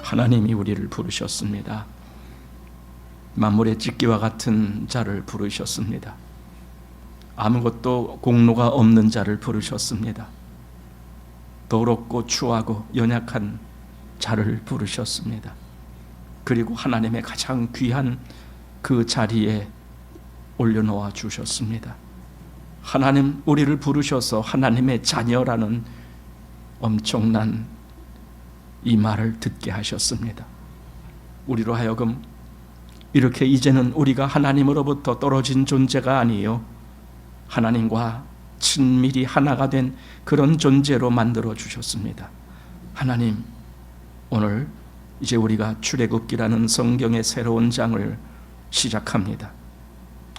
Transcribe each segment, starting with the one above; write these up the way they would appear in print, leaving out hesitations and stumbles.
하나님이 우리를 부르셨습니다. 만물의 찢기와 같은 자를 부르셨습니다. 아무것도 공로가 없는 자를 부르셨습니다. 더럽고 추하고 연약한 자를 부르셨습니다. 그리고 하나님의 가장 귀한 그 자리에 올려놓아 주셨습니다. 하나님 우리를 부르셔서 하나님의 자녀라는 엄청난 이 말을 듣게 하셨습니다. 우리로 하여금 이렇게 이제는 우리가 하나님으로부터 떨어진 존재가 아니요 하나님과 친밀히 하나가 된 그런 존재로 만들어 주셨습니다. 하나님, 오늘 이제 우리가 출애굽기라는 성경의 새로운 장을 시작합니다.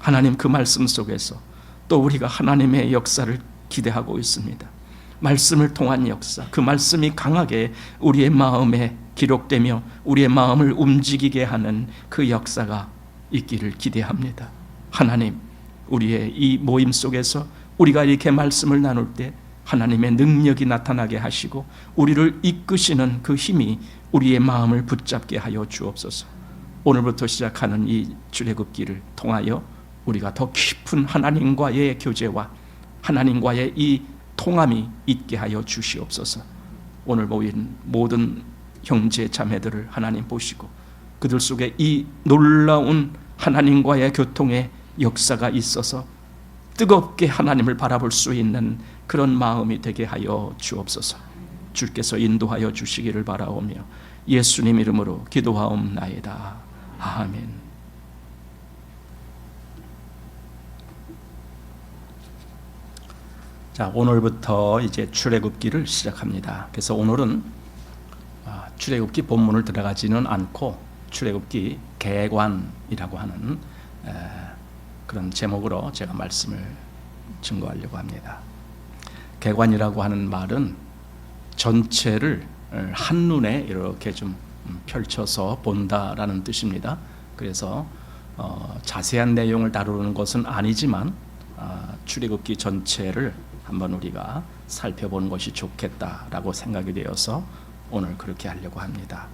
하나님, 그 말씀 속에서 또 우리가 하나님의 역사를 기대하고 있습니다. 말씀을 통한 역사, 그 말씀이 강하게 우리의 마음에 기록되며 우리의 마음을 움직이게 하는 그 역사가 있기를 기대합니다. 하나님, 우리의 이 모임 속에서 우리가 이렇게 말씀을 나눌 때 하나님의 능력이 나타나게 하시고 우리를 이끄시는 그 힘이 우리의 마음을 붙잡게 하여 주옵소서. 오늘부터 시작하는 이 출애굽기를 통하여 우리가 더 깊은 하나님과의 교제와 하나님과의 이 통함이 있게 하여 주시옵소서. 오늘 모인 모든 형제 자매들을 하나님 보시고 그들 속에 이 놀라운 하나님과의 교통의 역사가 있어서 뜨겁게 하나님을 바라볼 수 있는 그런 마음이 되게 하여 주옵소서. 주께서 인도하여 주시기를 바라오며 예수님 이름으로 기도하옵나이다. 아멘. 자, 오늘부터 이제 출애굽기를 시작합니다. 그래서 오늘은 출애굽기 본문을 들어가지는 않고 출애굽기 개관이라고 하는 그런 제목으로 제가 말씀을 증거하려고 합니다. 개관이라고 하는 말은 전체를 한눈에 이렇게 좀 펼쳐서 본다라는 뜻입니다. 그래서 자세한 내용을 다루는 것은 아니지만 출애굽기 전체를 한번 우리가 살펴보는 것이 좋겠다라고 생각이 되어서 오늘 그렇게 하려고 합니다.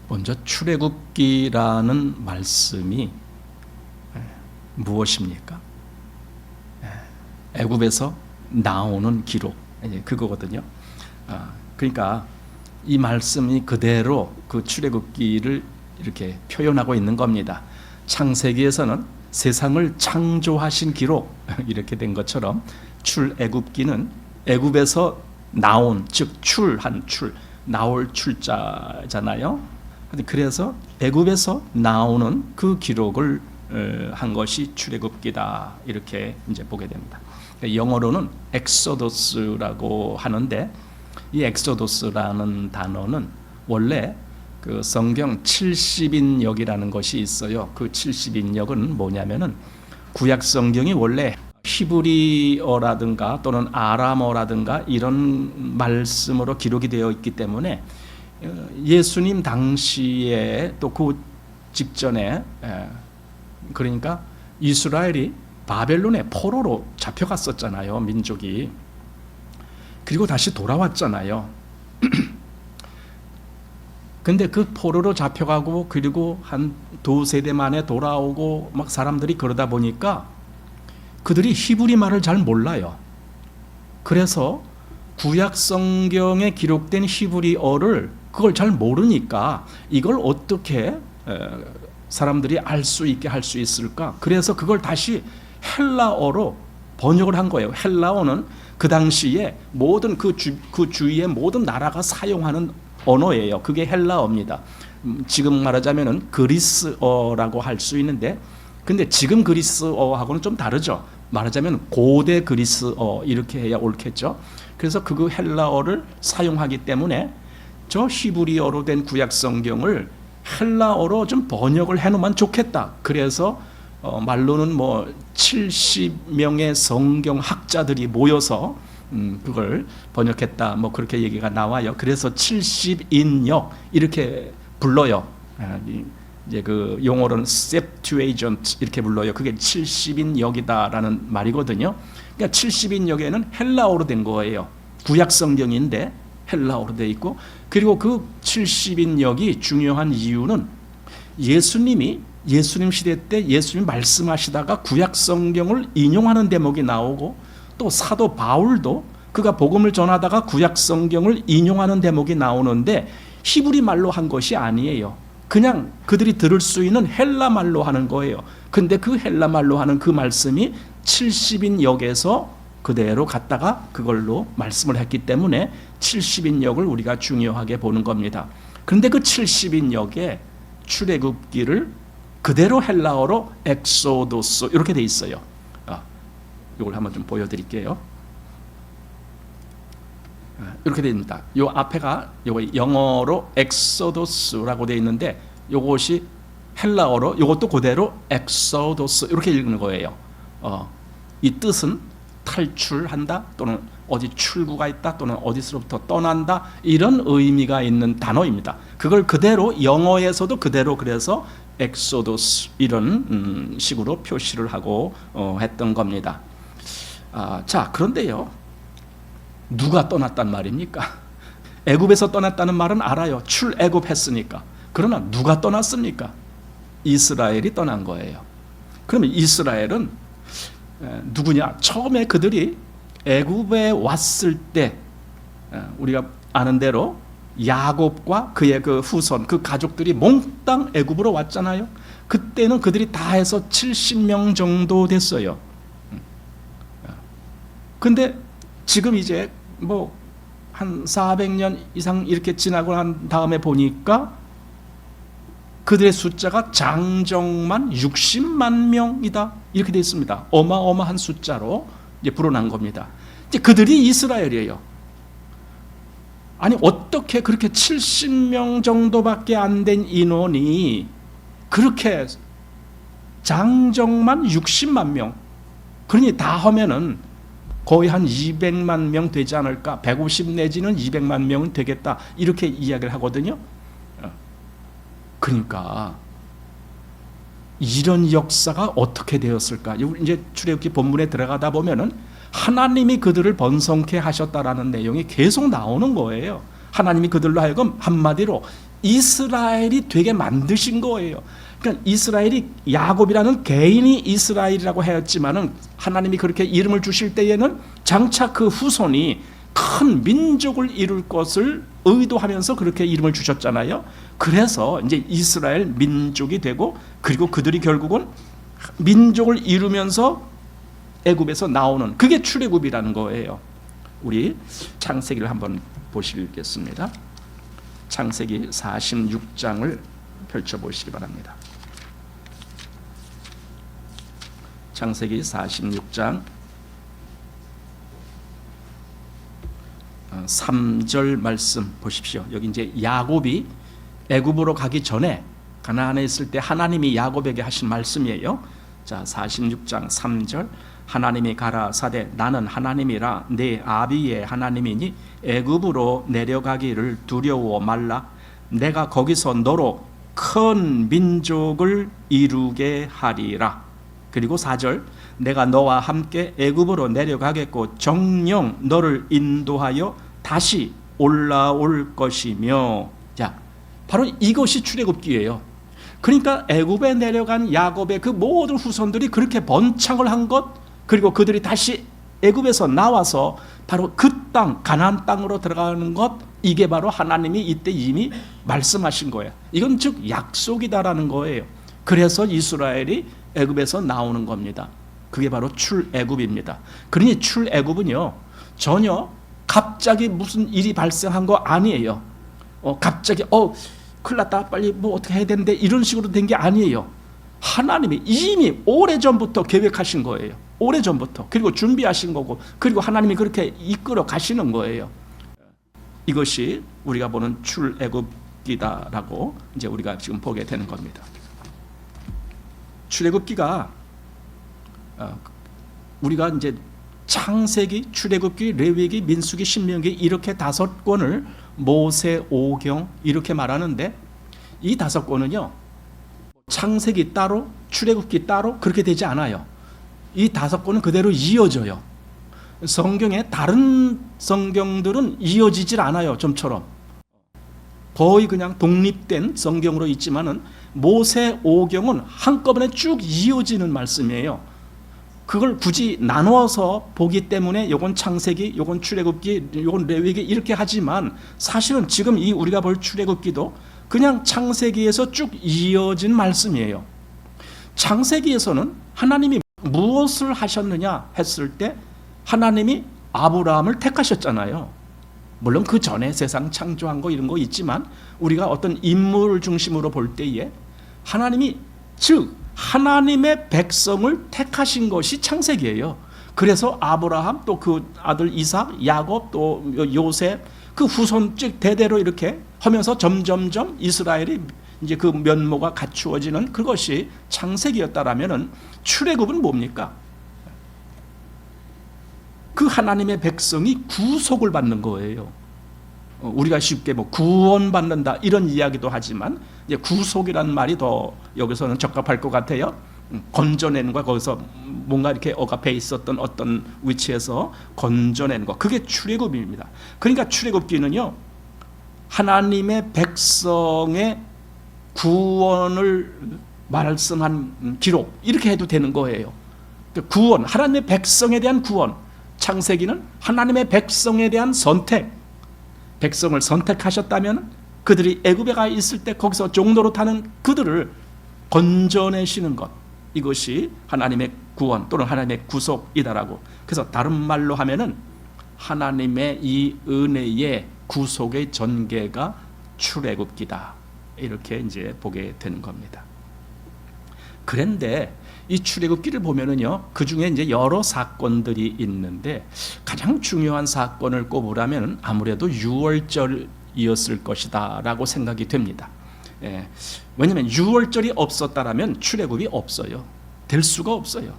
먼저 출애굽기라는 말씀이 무엇입니까? 애굽에서 나오는 기록, 그거거든요. 그러니까 이 말씀이 그대로 그 출애굽기를 이렇게 표현하고 있는 겁니다. 창세기에서는 세상을 창조하신 기록 이렇게 된 것처럼 출애굽기는 애굽에서 나온, 즉 출한 출, 나올 출자잖아요. 그래서 애굽에서 나오는 그 기록을 한 것이 출애굽기다 이렇게 이제 보게 됩니다. 영어로는 엑소더스라고 하는데 이 엑소더스라는 단어는 원래 그 성경 70인역이라는 것이 있어요. 그 70인역은 뭐냐면은 구약 성경이 원래 히브리어라든가 또는 아람어라든가 이런 말씀으로 기록이 되어 있기 때문에 예수님 당시에 또 그 직전에 그러니까 이스라엘이 바벨론의 포로로 잡혀갔었잖아요. 민족이. 그리고 다시 돌아왔잖아요. 근데 그 포로로 잡혀가고 그리고 한 두세대 만에 돌아오고 막 사람들이 그러다 보니까 그들이 히브리 말을 잘 몰라요. 그래서 구약 성경에 기록된 히브리어를 그걸 잘 모르니까 이걸 어떻게 사람들이 알 수 있게 할 수 있을까? 그래서 그걸 다시 헬라어로 번역을 한 거예요. 헬라어는 그 당시에 모든 그 주위의 모든 나라가 사용하는 언어예요. 그게 헬라어입니다. 지금 말하자면은 그리스어라고 할 수 있는데, 근데 지금 그리스어하고는 좀 다르죠. 말하자면 고대 그리스어 이렇게 해야 옳겠죠. 그래서 그 헬라어를 사용하기 때문에 저 히브리어로 된 구약 성경을 헬라어로 좀 번역을 해놓으면 좋겠다. 그래서 말로는 뭐 70명의 성경 학자들이 모여서 그걸 번역했다. 뭐 그렇게 얘기가 나와요. 그래서 70인역 이렇게 불러요. 이제 그 용어로는 Septuagint 이렇게 불러요. 그게 70인역이다라는 말이거든요. 그러니까 70인역에는 헬라어로 된 거예요. 구약 성경인데 헬라어로 되어 있고, 그리고 그 70인역이 중요한 이유는 예수님 시대 때 예수님 말씀하시다가 구약 성경을 인용하는 대목이 나오고, 또 사도 바울도 그가 복음을 전하다가 구약 성경을 인용하는 대목이 나오는데 히브리 말로 한 것이 아니에요. 그냥 그들이 들을 수 있는 헬라 말로 하는 거예요. 근데 그 헬라 말로 하는 그 말씀이 70인역에서 그대로 갖다가 그걸로 말씀을 했기 때문에 70인역을 우리가 중요하게 보는 겁니다. 그런데 그 70인역에 출애굽기를 그대로 헬라어로 엑소도스 이렇게 돼 있어요. 이걸 한번 좀 보여드릴게요. 이렇게 됩니다. 요 앞에가 요거 영어로 엑소도스라고 되어 있는데 요것이 헬라어로 요것도 그대로 엑소도스 이렇게 읽는 거예요. 이 뜻은 탈출한다, 또는 어디 출구가 있다, 또는 어디서부터 떠난다, 이런 의미가 있는 단어입니다. 그걸 그대로 영어에서도 그대로 그래서 엑소도스 이런 식으로 표시를 하고 했던 겁니다. 자, 그런데요, 누가 떠났단 말입니까? 애굽에서 떠났다는 말은 알아요. 출애굽했으니까. 그러나 누가 떠났습니까? 이스라엘이 떠난 거예요. 그러면 이스라엘은 누구냐? 처음에 그들이 애굽에 왔을 때 우리가 아는 대로 야곱과 그의 그 후손, 그 가족들이 몽땅 애굽으로 왔잖아요. 그때는 그들이 다 해서 70명 정도 됐어요. 근데 지금 이제 뭐 한 400년 이상 이렇게 지나고 난 다음에 보니까 그들의 숫자가 장정만 60만 명이다 이렇게 되어 있습니다. 어마어마한 숫자로 이제 불어난 겁니다. 이제 그들이 이스라엘이에요. 아니 어떻게 그렇게 70명 정도밖에 안 된 인원이 그렇게 장정만 60만 명, 그러니 다 하면은 거의 한 200만 명 되지 않을까, 150 내지는 200만 명은 되겠다 이렇게 이야기를 하거든요. 그러니까 이런 역사가 어떻게 되었을까? 이제 출애굽기 본문에 들어가다 보면은 하나님이 그들을 번성케 하셨다라는 내용이 계속 나오는 거예요. 하나님이 그들로 하여금 한마디로 이스라엘이 되게 만드신 거예요. 그러니까 이스라엘이, 야곱이라는 개인이 이스라엘이라고 하였지만은 하나님이 그렇게 이름을 주실 때에는 장차 그 후손이 큰 민족을 이룰 것을 의도하면서 그렇게 이름을 주셨잖아요. 그래서 이제 이스라엘 민족이 되고, 그리고 그들이 결국은 민족을 이루면서 애굽에서 나오는, 그게 출애굽이라는 거예요. 우리 창세기를 한번 보시겠습니다. 창세기 46장을 펼쳐보시기 바랍니다. 창세기 46장 3절 말씀 보십시오. 여기 이제 야곱이 애굽으로 가기 전에 가나안에 있을 때 하나님이 야곱에게 하신 말씀이에요. 자, 46장 3절. 하나님이 가라사대 나는 하나님이라 네 아비의 하나님이니 애굽으로 내려가기를 두려워 말라. 내가 거기서 너로 큰 민족을 이루게 하리라. 그리고 4절. 내가 너와 함께 애굽으로 내려가겠고 정녕 너를 인도하여 다시 올라올 것이며. 자, 바로 이것이 출애굽기예요. 그러니까 애굽에 내려간 야곱의 그 모든 후손들이 그렇게 번창을 한 것, 그리고 그들이 다시 애굽에서 나와서 바로 그 땅, 가나안 땅으로 들어가는 것, 이게 바로 하나님이 이때 이미 말씀하신 거예요. 이건 즉 약속이다라는 거예요. 그래서 이스라엘이 애굽에서 나오는 겁니다. 그게 바로 출애굽입니다. 그러니 출애굽은요, 전혀 갑자기 무슨 일이 발생한 거 아니에요. 갑자기 큰일 났다, 빨리 뭐 어떻게 해야 되는데, 이런 식으로 된 게 아니에요. 하나님이 이미 오래전부터 계획하신 거예요. 오래전부터. 그리고 준비하신 거고, 그리고 하나님이 그렇게 이끌어 가시는 거예요. 이것이 우리가 보는 출애굽기다라고 이제 우리가 지금 보게 되는 겁니다. 출애굽기가 우리가 이제 창세기, 출애굽기, 레위기, 민수기, 신명기 이렇게 5권을 모세, 오경 이렇게 말하는데, 이 5권은요 창세기 따로, 출애굽기 따로 그렇게 되지 않아요. 이 5권은 그대로 이어져요. 성경에 다른 성경들은 이어지질 않아요. 좀처럼 거의 그냥 독립된 성경으로 있지만은 모세 오경은 한꺼번에 쭉 이어지는 말씀이에요. 그걸 굳이 나누어서 보기 때문에 요건 창세기, 요건 출애굽기, 요건 레위기 이렇게 하지만 사실은 지금 이 우리가 볼 출애굽기도 그냥 창세기에서 쭉 이어진 말씀이에요. 창세기에서는 하나님이 무엇을 하셨느냐 했을 때 하나님이 아브라함을 택하셨잖아요. 물론 그 전에 세상 창조한 거 이런 거 있지만 우리가 어떤 인물을 중심으로 볼 때에 하나님이 즉 하나님의 백성을 택하신 것이 창세기예요. 그래서 아브라함 또 그 아들 이삭, 야곱 또 요셉 그 후손 즉 대대로 이렇게 하면서 점점점 이스라엘이 이제 그 면모가 갖추어지는 그것이 창세기였다라면은 출애굽은 뭡니까? 그 하나님의 백성이 구속을 받는 거예요. 우리가 쉽게 뭐 구원받는다 이런 이야기도 하지만 이제 구속이라는 말이 더 여기서는 적합할 것 같아요. 건져내는 거, 거기서 뭔가 이렇게 억압해 있었던 어떤 위치에서 건져내는 거, 그게 출애굽입니다. 그러니까 출애굽기는요 하나님의 백성의 구원을 말씀한 기록 이렇게 해도 되는 거예요. 구원, 하나님의 백성에 대한 구원. 창세기는 하나님의 백성에 대한 선택. 백성을 선택하셨다면 그들이 애굽에 가 있을 때 거기서 종노릇 하는 그들을 건져내시는 것, 이것이 하나님의 구원 또는 하나님의 구속이다라고. 그래서 다른 말로 하면은 하나님의 이 은혜의 구속의 전개가 출애굽기다, 이렇게 이제 보게 되는 겁니다. 그런데 이 출애굽기를 보면은요, 그 중에 이제 여러 사건들이 있는데 가장 중요한 사건을 꼽으라면 아무래도 유월절이었을 것이다라고 생각이 됩니다. 예, 왜냐하면 유월절이 없었다라면 출애굽이 없어요. 될 수가 없어요.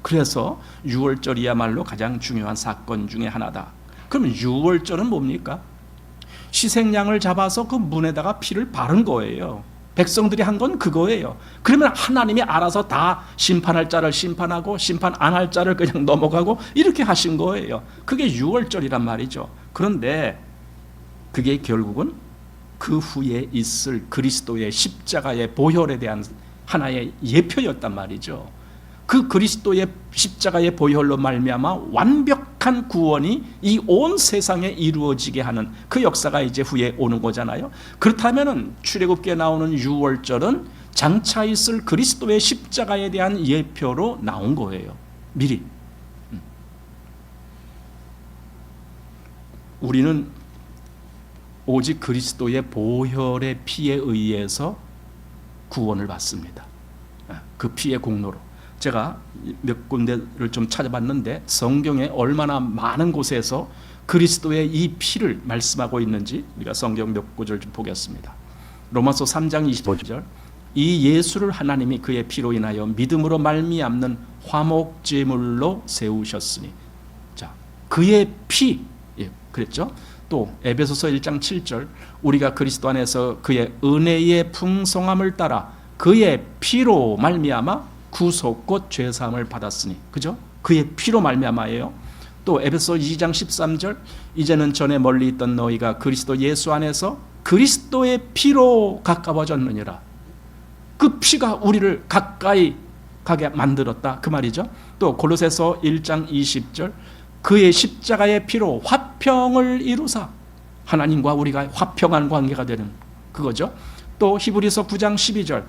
그래서 유월절이야말로 가장 중요한 사건 중에 하나다. 그러면 유월절은 뭡니까? 희생양을 잡아서 그 문에다가 피를 바른 거예요. 백성들이 한 건 그거예요. 그러면 하나님이 알아서 다 심판할 자를 심판하고 심판 안 할 자를 그냥 넘어가고 이렇게 하신 거예요. 그게 유월절이란 말이죠. 그런데 그게 결국은 그 후에 있을 그리스도의 십자가의 보혈에 대한 하나의 예표였단 말이죠. 그 그리스도의 십자가의 보혈로 말미암아 완벽한 구원이 이 온 세상에 이루어지게 하는 그 역사가 이제 후에 오는 거잖아요. 그렇다면은 출애굽기에 나오는 유월절은 장차 있을 그리스도의 십자가에 대한 예표로 나온 거예요. 미리. 우리는 오직 그리스도의 보혈의 피에 의해서 구원을 받습니다. 그 피의 공로로. 제가 몇 군데를 좀 찾아봤는데 성경에 얼마나 많은 곳에서 그리스도의 이 피를 말씀하고 있는지 우리가 성경 몇 구절 좀 보겠습니다. 로마서 3장 25절, 이 예수를 하나님이 그의 피로 인하여 믿음으로 말미암는 화목제물로 세우셨으니. 자, 그의 피, 예, 그랬죠? 또 에베소서 1장 7절, 우리가 그리스도 안에서 그의 은혜의 풍성함을 따라 그의 피로 말미암아 구속 곧 죄사함을 받았으니. 그죠? 그의 피로 말미암아예요. 또 에베소 2장 13절, 이제는 전에 멀리 있던 너희가 그리스도 예수 안에서 그리스도의 피로 가까워졌느니라. 그 피가 우리를 가까이 가게 만들었다, 그 말이죠. 또 골로새서 1장 20절, 그의 십자가의 피로 화평을 이루사 하나님과 우리가 화평한 관계가 되는 그거죠. 또 히브리서 9장 12절,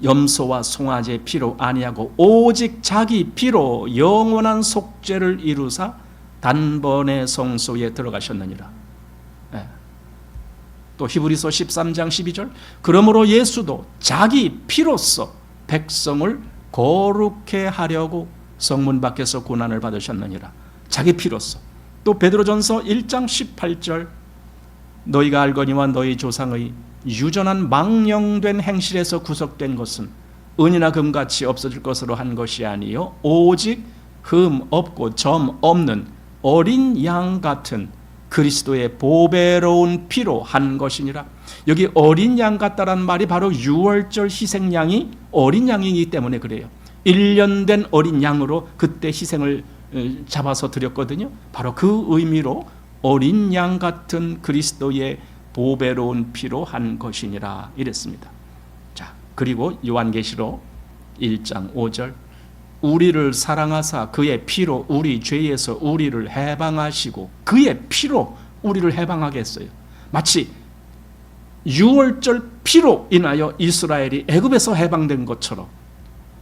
염소와 송아지의 피로 아니하고 오직 자기 피로 영원한 속죄를 이루사 단번에 성소에 들어가셨느니라. 네. 또 히브리서 13장 12절, 그러므로 예수도 자기 피로써 백성을 거룩해 하려고 성문 밖에서 고난을 받으셨느니라. 자기 피로써. 또 베드로전서 1장 18절, 너희가 알거니와 너희 조상의 유전한 망령된 행실에서 구속된 것은 은이나 금같이 없어질 것으로 한 것이 아니요 오직 흠 없고 점 없는 어린 양 같은 그리스도의 보배로운 피로 한 것이니라. 여기 어린 양 같다라는 말이 바로 유월절 희생양이 어린 양이기 때문에 그래요. 1년 된 어린 양으로 그때 희생을 잡아서 드렸거든요. 바로 그 의미로 어린 양 같은 그리스도의 보배로운 피로 한 것이니라 이랬습니다. 자, 그리고 요한계시록 1장 5절 우리를 사랑하사 그의 피로 우리 죄에서 우리를 해방하시고 그의 피로 우리를 해방하게 했어요. 마치 유월절 피로 인하여 이스라엘이 애굽에서 해방된 것처럼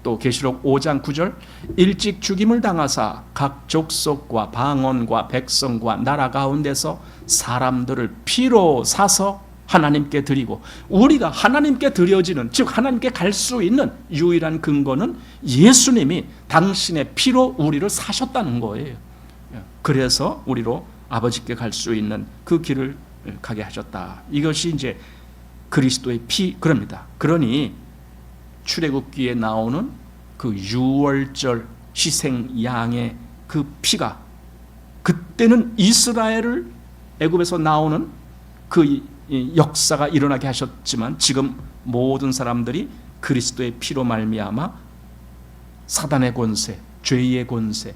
또 계시록 5장 9절 일찍 죽임을 당하사 각 족속과 방언과 백성과 나라 가운데서 사람들을 피로 사서 하나님께 드리고 우리가 하나님께 드려지는 즉 하나님께 갈 수 있는 유일한 근거는 예수님이 당신의 피로 우리를 사셨다는 거예요. 그래서 우리로 아버지께 갈 수 있는 그 길을 가게 하셨다. 이것이 이제 그리스도의 피 그럽니다. 그러니 출애굽기에 나오는 그 유월절 희생 양의 그 피가 그때는 이스라엘을 애굽에서 나오는 그 역사가 일어나게 하셨지만 지금 모든 사람들이 그리스도의 피로 말미암아 사단의 권세, 죄의 권세,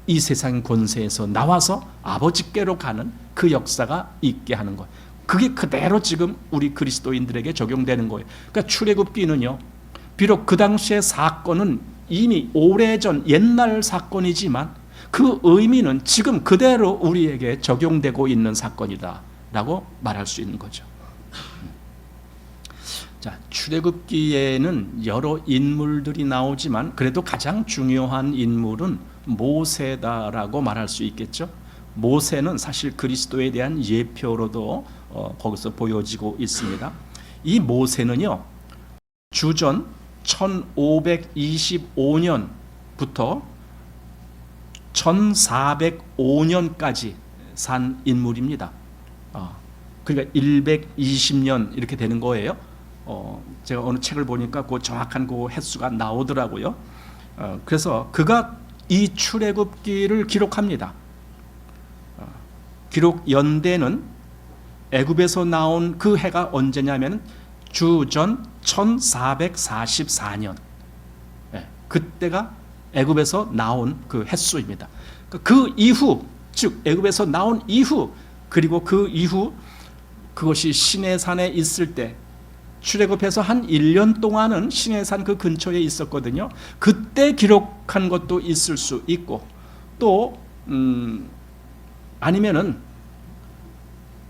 이 세상 권세에서 나와서 아버지께로 가는 그 역사가 있게 하는 거예요. 그게 그대로 지금 우리 그리스도인들에게 적용되는 거예요. 그러니까 출애굽기는요, 비록 그 당시의 사건은 이미 오래전 옛날 사건이지만 그 의미는 지금 그대로 우리에게 적용되고 있는 사건이다라고 말할 수 있는 거죠. 자, 출애굽기에는 여러 인물들이 나오지만 그래도 가장 중요한 인물은 모세다라고 말할 수 있겠죠. 모세는 사실 그리스도에 대한 예표로도 거기서 보여지고 있습니다. 이 모세는요, 주전 1525년부터 1405년까지 산 인물입니다. 그러니까 120년 이렇게 되는 거예요. 제가 어느 책을 보니까 그 정확한 그 횟수가 나오더라고요. 그래서 그가 이 출애굽기를 기록합니다. 기록 연대는 애굽에서 나온 그 해가 언제냐면 주전 1444년. 그때가 애굽에서 나온 그 횟수입니다. 그 이후, 즉 애굽에서 나온 이후, 그리고 그 이후 그것이 시내산에 있을 때 출애굽해서 한 1년 동안은 시내산 그 근처에 있었거든요. 그때 기록한 것도 있을 수 있고 또 아니면은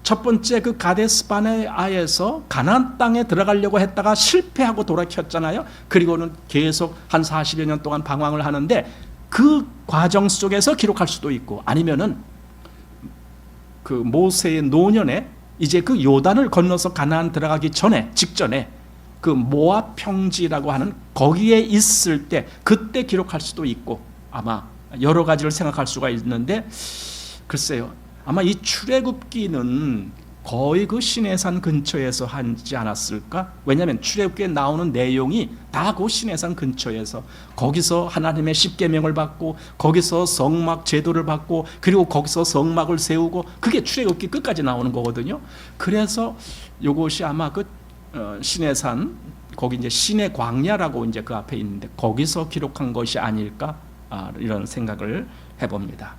첫 번째 그 가데스 바네아에서 가나안 땅에 들어가려고 했다가 실패하고 돌아켰잖아요. 그리고는 계속 한 40여 년 동안 방황을 하는데 그 과정 속에서 기록할 수도 있고 아니면은 그 모세의 노년에 이제 그 요단을 건너서 가나안 들어가기 전에 직전에 그 모압 평지라고 하는 거기에 있을 때 그때 기록할 수도 있고 아마 여러 가지를 생각할 수가 있는데 글쎄요. 아마 이 출애굽기는 거의 그 시내산 근처에서 하지 않았을까? 왜냐하면 출애굽기에 나오는 내용이 다 그 시내산 근처에서 거기서 하나님의 십계명을 받고 거기서 성막 제도를 받고 그리고 거기서 성막을 세우고 그게 출애굽기 끝까지 나오는 거거든요. 그래서 이것이 아마 그 시내산 거기 이제 시내 광야라고 이제 그 앞에 있는데 거기서 기록한 것이 아닐까 이런 생각을 해봅니다.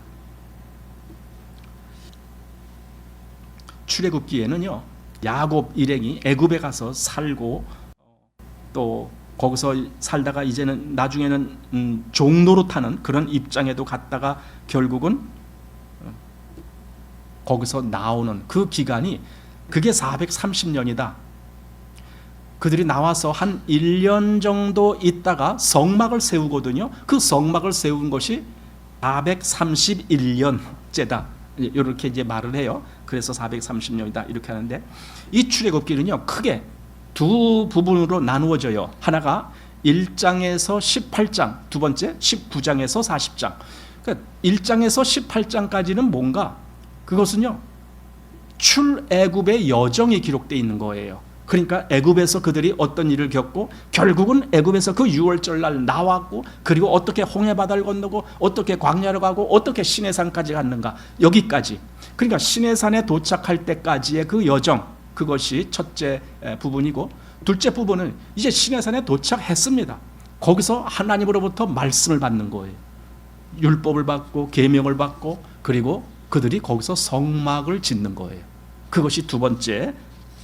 출애굽기에는요 야곱 일행이 애굽에 가서 살고 또 거기서 살다가 이제는 나중에는 종노릇하는 그런 입장에도 갔다가 결국은 거기서 나오는 그 기간이 그게 430년이다. 그들이 나와서 한 1년 정도 있다가 성막을 세우거든요. 그 성막을 세운 것이 431년째다. 이렇게 이제 말을 해요. 그래서 430년이다 이렇게 하는데 이 출애굽기는요 크게 두 부분으로 나누어져요. 하나가 1장에서 18장, 두 번째 19장에서 40장. 그러니까 1장에서 18장까지는 뭔가 그것은요 출애굽의 여정이 기록되어 있는 거예요. 그러니까 애굽에서 그들이 어떤 일을 겪고 결국은 애굽에서 그 유월절날 나왔고 그리고 어떻게 홍해바다를 건너고 어떻게 광야를 가고 어떻게 시내산까지 갔는가 여기까지. 그러니까 시내산에 도착할 때까지의 그 여정 그것이 첫째 부분이고 둘째 부분은 이제 시내산에 도착했습니다. 거기서 하나님으로부터 말씀을 받는 거예요. 율법을 받고 계명을 받고 그리고 그들이 거기서 성막을 짓는 거예요. 그것이 두 번째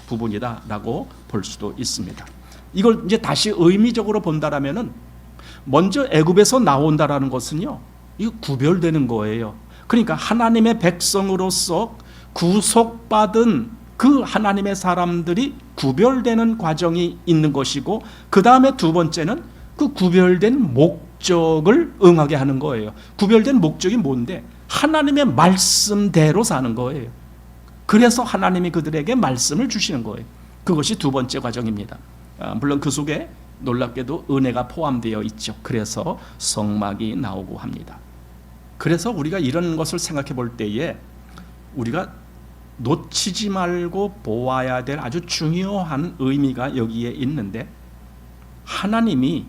부분이다라고 볼 수도 있습니다. 이걸 이제 다시 의미적으로 본다라면은 먼저 애굽에서 나온다라는 것은요, 이거 구별되는 거예요. 그러니까 하나님의 백성으로서 구속받은 그 하나님의 사람들이 구별되는 과정이 있는 것이고, 그 다음에 두 번째는 그 구별된 목적을 응하게 하는 거예요. 구별된 목적이 뭔데? 하나님의 말씀대로 사는 거예요. 그래서 하나님이 그들에게 말씀을 주시는 거예요. 그것이 두 번째 과정입니다. 물론 그 속에 놀랍게도 은혜가 포함되어 있죠. 그래서 성막이 나오고 합니다. 그래서 우리가 이런 것을 생각해 볼 때에 우리가 놓치지 말고 보아야 될 아주 중요한 의미가 여기에 있는데, 하나님이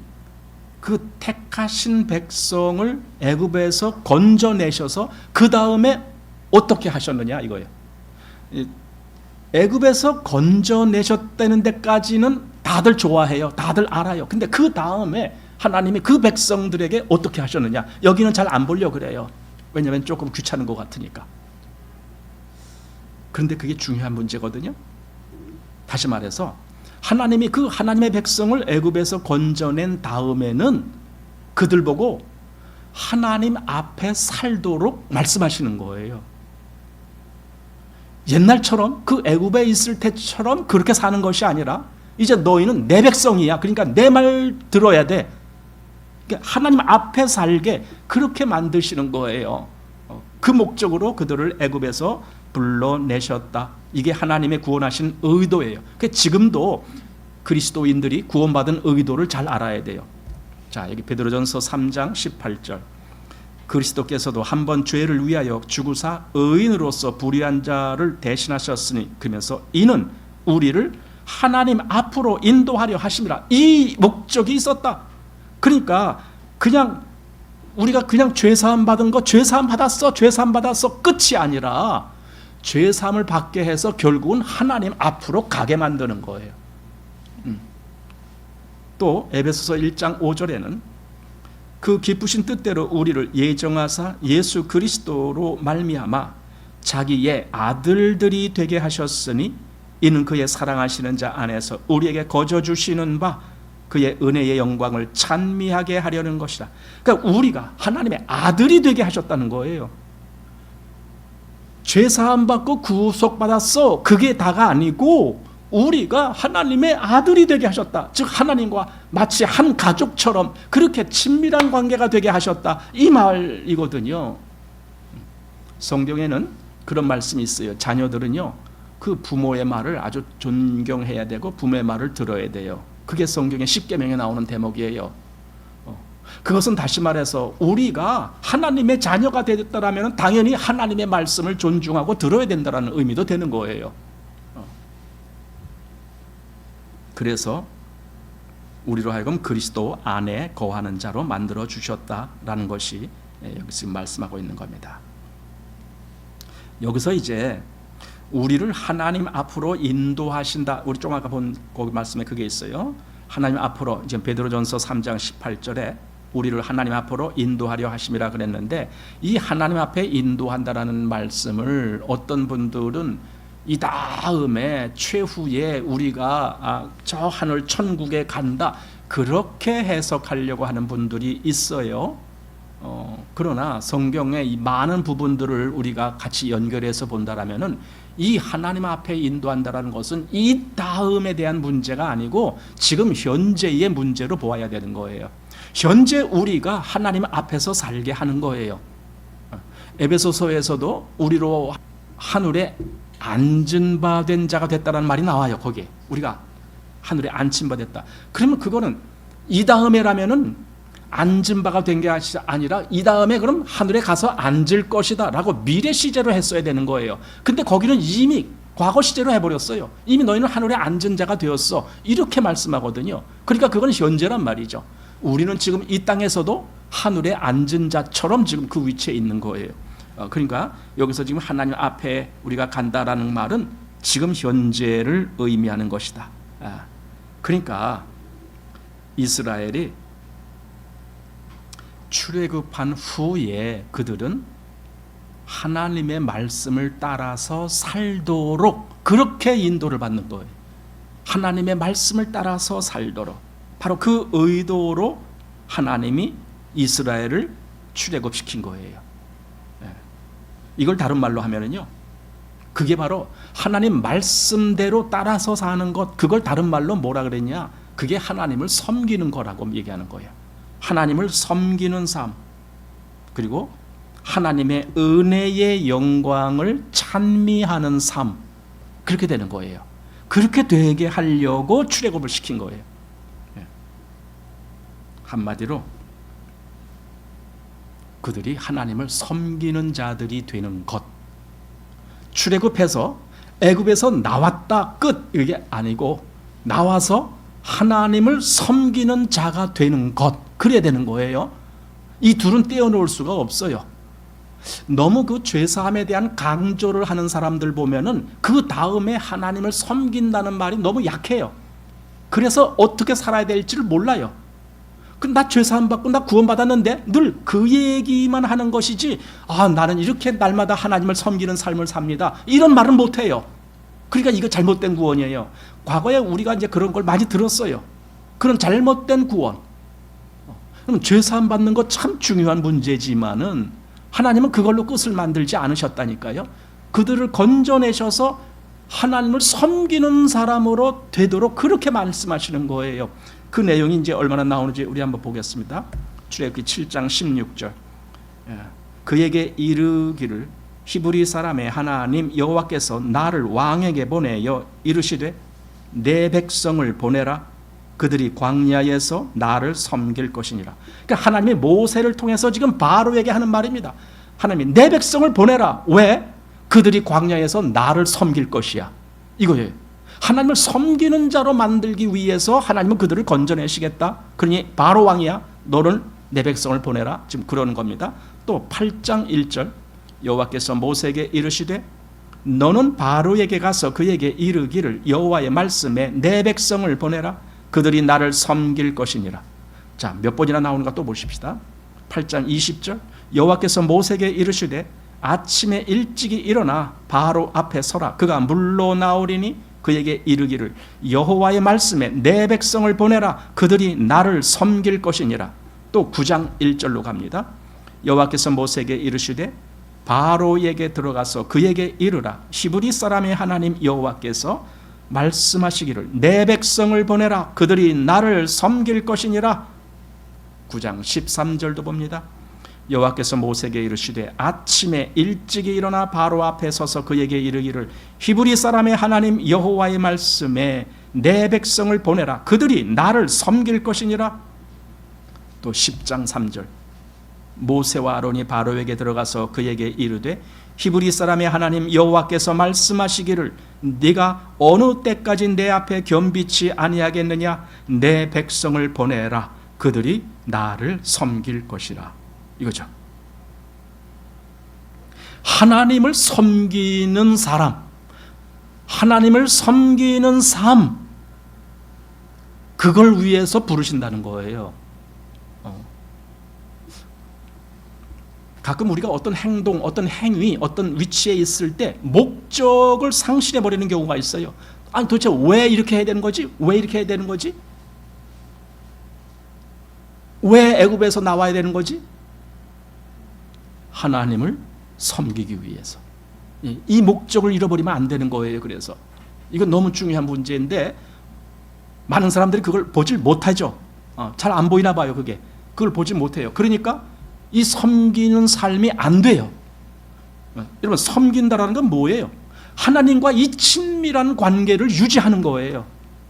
그 택하신 백성을 애굽에서 건져내셔서 그 다음에 어떻게 하셨느냐 이거예요. 애굽에서 건져내셨다는 데까지는 다들 좋아해요. 다들 알아요. 근데 그 다음에 하나님이 그 백성들에게 어떻게 하셨느냐, 여기는 잘 안 보려고 그래요. 왜냐하면 조금 귀찮은 것 같으니까. 그런데 그게 중요한 문제거든요. 다시 말해서 하나님이 그 하나님의 백성을 애굽에서 건져낸 다음에는 그들 보고 하나님 앞에 살도록 말씀하시는 거예요. 옛날처럼 그 애굽에 있을 때처럼 그렇게 사는 것이 아니라 이제 너희는 내 백성이야. 그러니까 내 말 들어야 돼. 그러니까 하나님 앞에 살게 그렇게 만드시는 거예요. 그 목적으로 그들을 애굽에서 불러내셨다. 이게 하나님의 구원하신 의도예요. 지금도 그리스도인들이 구원받은 의도를 잘 알아야 돼요. 자, 여기 베드로전서 3장 18절. 그리스도께서도 한번 죄를 위하여 죽으사 의인으로서 불의한 자를 대신하셨으니, 그러면서 이는 우리를 하나님 앞으로 인도하려 하심이라. 이 목적이 있었다. 그러니까 그냥 우리가 그냥 죄사함 받은 거, 죄사함 받았어, 죄사함 받았어 끝이 아니라 죄사함을 받게 해서 결국은 하나님 앞으로 가게 만드는 거예요. 또 에베소서 1장 5절에는 그 기쁘신 뜻대로 우리를 예정하사 예수 그리스도로 말미암아 자기의 아들들이 되게 하셨으니 이는 그의 사랑하시는 자 안에서 우리에게 거저 주시는 바 그의 은혜의 영광을 찬미하게 하려는 것이다. 그러니까 우리가 하나님의 아들이 되게 하셨다는 거예요. 죄사함 받고 구속받았어, 그게 다가 아니고 우리가 하나님의 아들이 되게 하셨다. 즉 하나님과 마치 한 가족처럼 그렇게 친밀한 관계가 되게 하셨다, 이 말이거든요. 성경에는 그런 말씀이 있어요. 자녀들은요, 그 부모의 말을 아주 존경해야 되고 부모의 말을 들어야 돼요. 그게 성경의 십계명에 나오는 대목이에요. 그것은 다시 말해서 우리가 하나님의 자녀가 되었다면 당연히 하나님의 말씀을 존중하고 들어야 된다는 의미도 되는 거예요. 그래서 우리로 하여금 그리스도 안에 거하는 자로 만들어 주셨다라는 것이 여기 지금 말씀하고 있는 겁니다. 여기서 이제 우리를 하나님 앞으로 인도하신다. 우리 좀 아까 본 거기 말씀에 그게 있어요. 하나님 앞으로, 이제 베드로전서 3장 18절에 우리를 하나님 앞으로 인도하려 하심이라 그랬는데, 이 하나님 앞에 인도한다라는 말씀을 어떤 분들은 이 다음에 최후에 우리가 저 하늘 천국에 간다, 그렇게 해석하려고 하는 분들이 있어요. 그러나 성경의 이 많은 부분들을 우리가 같이 연결해서 본다라면은 이 하나님 앞에 인도한다라는 것은 이 다음에 대한 문제가 아니고 지금 현재의 문제로 보아야 되는 거예요. 현재 우리가 하나님 앞에서 살게 하는 거예요. 에베소서에서도 우리로 하늘에 앉은 바 된 자가 됐다라는 말이 나와요. 거기에 우리가 하늘에 앉힌 바 됐다. 그러면 그거는 이 다음에라면은 앉은 바가 된 게 아니라 이 다음에 그럼 하늘에 가서 앉을 것이다 라고 미래 시제로 했어야 되는 거예요. 근데 거기는 이미 과거 시제로 해버렸어요. 이미 너희는 하늘에 앉은 자가 되었어, 이렇게 말씀하거든요. 그러니까 그건 현재란 말이죠. 우리는 지금 이 땅에서도 하늘에 앉은 자처럼 지금 그 위치에 있는 거예요. 그러니까 여기서 지금 하나님 앞에 우리가 간다라는 말은 지금 현재를 의미하는 것이다. 그러니까 이스라엘이 출애굽한 후에 그들은 하나님의 말씀을 따라서 살도록 그렇게 인도를 받는 거예요. 하나님의 말씀을 따라서 살도록. 바로 그 의도로 하나님이 이스라엘을 출애굽시킨 거예요. 이걸 다른 말로 하면은요, 그게 바로 하나님 말씀대로 따라서 사는 것, 그걸 다른 말로 뭐라 그랬냐? 그게 하나님을 섬기는 거라고 얘기하는 거예요. 하나님을 섬기는 삶, 그리고 하나님의 은혜의 영광을 찬미하는 삶, 그렇게 되는 거예요. 그렇게 되게 하려고 출애굽을 시킨 거예요. 한마디로 그들이 하나님을 섬기는 자들이 되는 것. 출애굽해서 애굽에서 나왔다 끝, 이게 아니고 나와서 하나님을 섬기는 자가 되는 것, 그래야 되는 거예요. 이 둘은 떼어놓을 수가 없어요. 너무 그 죄사함에 대한 강조를 하는 사람들 보면은 그 다음에 하나님을 섬긴다는 말이 너무 약해요. 그래서 어떻게 살아야 될지를 몰라요. 나 죄사함 받고 나 구원받았는데 늘 그 얘기만 하는 것이지, 나는 이렇게 날마다 하나님을 섬기는 삶을 삽니다, 이런 말은 못해요. 그러니까 이거 잘못된 구원이에요. 과거에 우리가 이제 그런 걸 많이 들었어요. 그런 잘못된 구원. 그럼 죄사함 받는 거 참 중요한 문제지만은 하나님은 그걸로 끝을 만들지 않으셨다니까요. 그들을 건져내셔서 하나님을 섬기는 사람으로 되도록 그렇게 말씀하시는 거예요. 그 내용이 이제 얼마나 나오는지 우리 한번 보겠습니다. 출애굽기 7장 16절. 그에게 이르기를 히브리 사람의 하나님 여호와께서 나를 왕에게 보내어 이르시되 내 백성을 보내라. 그들이 광야에서 나를 섬길 것이니라. 그러니까 하나님이 모세를 통해서 지금 바로에게 하는 말입니다. 하나님이 내 백성을 보내라. 왜? 그들이 광야에서 나를 섬길 것이야, 이거예요. 하나님을 섬기는 자로 만들기 위해서 하나님은 그들을 건져내시겠다. 그러니 바로 왕이야, 너는 내 백성을 보내라, 지금 그러는 겁니다. 또 8장 1절 여호와께서 모세에게 이르시되 너는 바로에게 가서 그에게 이르기를 여호와의 말씀에 내 백성을 보내라. 그들이 나를 섬길 것이니라. 자, 몇 번이나 나오는가 또 보십시다. 8장 20절 여호와께서 모세에게 이르시되 아침에 일찍이 일어나 바로 앞에 서라. 그가 물로 나오리니 그에게 이르기를 여호와의 말씀에 내 백성을 보내라. 그들이 나를 섬길 것이니라. 또 9장 1절로 갑니다. 여호와께서 모세에게 이르시되 바로에게 들어가서 그에게 이르라. 히브리 사람의 하나님 여호와께서 말씀하시기를 내 백성을 보내라. 그들이 나를 섬길 것이니라. 9장 13절도 봅니다. 여호와께서 모세에게 이르시되 아침에 일찍이 일어나 바로 앞에 서서 그에게 이르기를 히브리 사람의 하나님 여호와의 말씀에 내 백성을 보내라. 그들이 나를 섬길 것이니라. 또 10장 3절 모세와 아론이 바로에게 들어가서 그에게 이르되 히브리 사람의 하나님 여호와께서 말씀하시기를 네가 어느 때까지 내 앞에 겸비치 아니하겠느냐. 내 백성을 보내라. 그들이 나를 섬길 것이라. 이거죠. 하나님을 섬기는 사람, 하나님을 섬기는 삶, 그걸 위해서 부르신다는 거예요. 가끔 우리가 어떤 행동, 어떤 행위, 어떤 위치에 있을 때 목적을 상실해 버리는 경우가 있어요. 아니 도대체 왜 이렇게 해야 되는 거지? 왜 이렇게 해야 되는 거지? 왜 애굽에서 나와야 되는 거지? 하나님을 섬기기 위해서. 이 목적을 잃어버리면 안 되는 거예요. 그래서 이건 너무 중요한 문제인데 많은 사람들이 그걸 보질 못하죠. 잘 안 보이나 봐요. 그걸 보지 못해요. 그러니까 이 섬기는 삶이 안 돼요. 여러분, 섬긴다라는 건 뭐예요? 하나님과 이 친밀한 관계를 유지하는 거예요.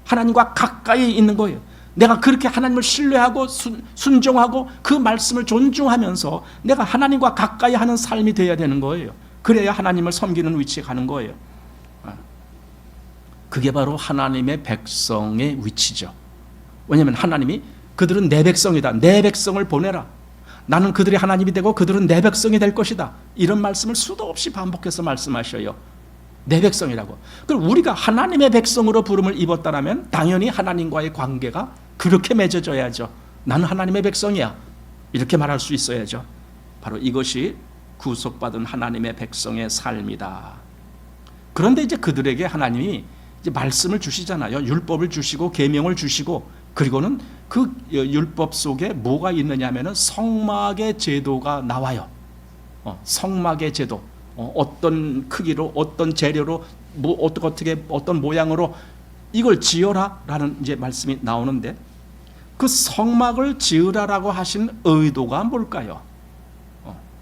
하나님과 가까이 있는 거예요. 내가 그렇게 하나님을 신뢰하고 순종하고 그 말씀을 존중하면서 내가 하나님과 가까이 하는 삶이 되어야 되는 거예요. 그래야 하나님을 섬기는 위치에 가는 거예요. 그게 바로 하나님의 백성의 위치죠. 왜냐하면 하나님이 그들은 내 백성이다. 내 백성을 보내라. 나는 그들의 하나님이 되고 그들은 내 백성이 될 것이다. 이런 말씀을 수도 없이 반복해서 말씀하셔요. 내 백성이라고. 그럼 우리가 하나님의 백성으로 부름을 입었다면 당연히 하나님과의 관계가 그렇게 맺어져야죠. 나는 하나님의 백성이야. 이렇게 말할 수 있어야죠. 바로 이것이 구속받은 하나님의 백성의 삶이다. 그런데 이제 그들에게 하나님이 이제 말씀을 주시잖아요. 율법을 주시고 계명을 주시고, 그리고는 그 율법 속에 뭐가 있느냐면은 성막의 제도가 나와요. 성막의 제도, 어떤 크기로, 어떤 재료로, 뭐 어떻게 어떤 모양으로 이걸 지어라라는 이제 말씀이 나오는데, 그 성막을 지으라라고 하신 의도가 뭘까요?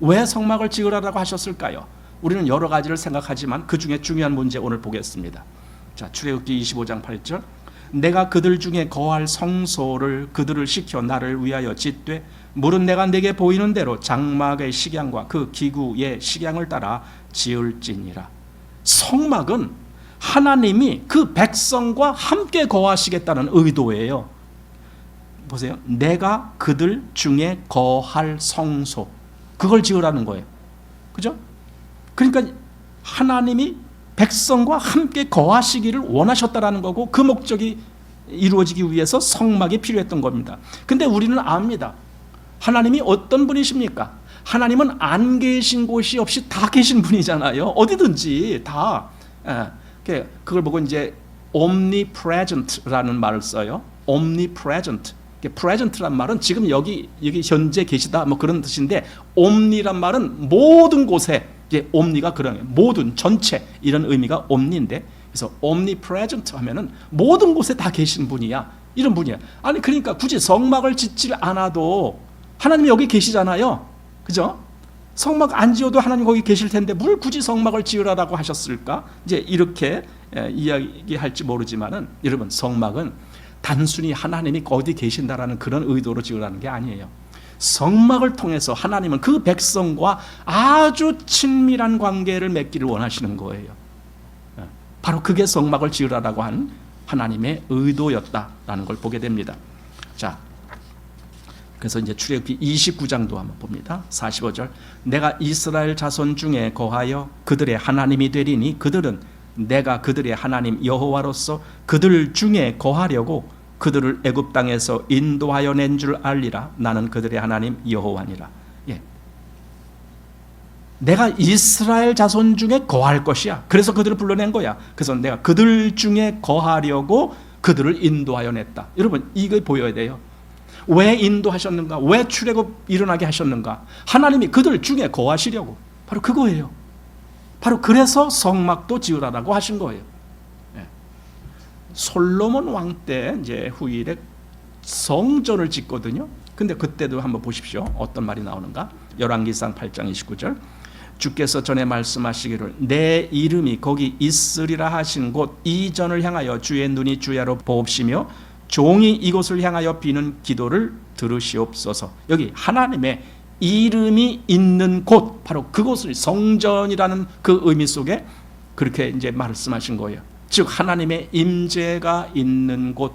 왜 성막을 지으라라고 하셨을까요? 우리는 여러 가지를 생각하지만 그 중에 중요한 문제 오늘 보겠습니다. 자, 출애굽기 25장 8절. 내가 그들 중에 거할 성소를 그들을 시켜 나를 위하여 짓되 물은 내가 내게 보이는 대로 장막의 식양과 그 기구의 식양을 따라 지을지니라. 성막은 하나님이 그 백성과 함께 거하시겠다는 의도예요. 보세요. 내가 그들 중에 거할 성소, 그걸 지으라는 거예요. 그죠? 그러니까 하나님이 백성과 함께 거하시기를 원하셨다라는 거고, 그 목적이 이루어지기 위해서 성막이 필요했던 겁니다. 근데 우리는 압니다. 하나님이 어떤 분이십니까? 하나님은 안 계신 곳이 없이 다 계신 분이잖아요. 어디든지 다. 그걸 보고 이제 omnipresent라는 말을 써요. omnipresent. present란 말은 지금 여기 현재 계시다 뭐 그런 뜻인데, omni란 말은 모든 곳에, 이제 omni가 그런 모든 전체 이런 의미가 omni인데, 그래서 omnipresent 하면은 모든 곳에 다 계신 분이야, 이런 분이야. 아니 그러니까 굳이 성막을 짓지 않아도 하나님이 여기 계시잖아요. 그죠? 성막 안 지어도 하나님 거기 계실 텐데 뭘 굳이 성막을 지으라라고 하셨을까? 이제 이렇게 이야기할지 모르지만은, 여러분, 성막은 단순히 하나님이 어디 계신다라는 그런 의도로 지으라는 게 아니에요. 성막을 통해서 하나님은 그 백성과 아주 친밀한 관계를 맺기를 원하시는 거예요. 바로 그게 성막을 지으라라고 한 하나님의 의도였다라는 걸 보게 됩니다. 자, 그래서 이제 출애굽기 29장도 한번 봅니다. 45절. 내가 이스라엘 자손 중에 거하여 그들의 하나님이 되리니 그들은 내가 그들의 하나님 여호와로서 그들 중에 거하려고 그들을 애굽 땅에서 인도하여 낸 줄 알리라. 나는 그들의 하나님 여호와니라. 예. 내가 이스라엘 자손 중에 거할 것이야. 그래서 그들을 불러낸 거야. 그래서 내가 그들 중에 거하려고 그들을 인도하여 냈다. 여러분, 이거 보여야 돼요. 왜 인도하셨는가? 왜 출애굽 일어나게 하셨는가? 하나님이 그들 중에 거하시려고. 바로 그거예요. 바로 그래서 성막도 지으라라고 하신 거예요. 네. 솔로몬 왕 때 이제 후일에 성전을 짓거든요. 근데 그때도 한번 보십시오. 어떤 말이 나오는가? 열왕기상 8장 29절. 주께서 전에 말씀하시기를 내 이름이 거기 있으리라 하신 곳 이전을 향하여 주의 눈이 주야로 보옵시며 종이 이곳을 향하여 비는 기도를 들으시옵소서. 여기 하나님의 이름이 있는 곳, 바로 그곳을 성전이라는 그 의미 속에 그렇게 이제 말씀하신 거예요. 즉 하나님의 임재가 있는 곳,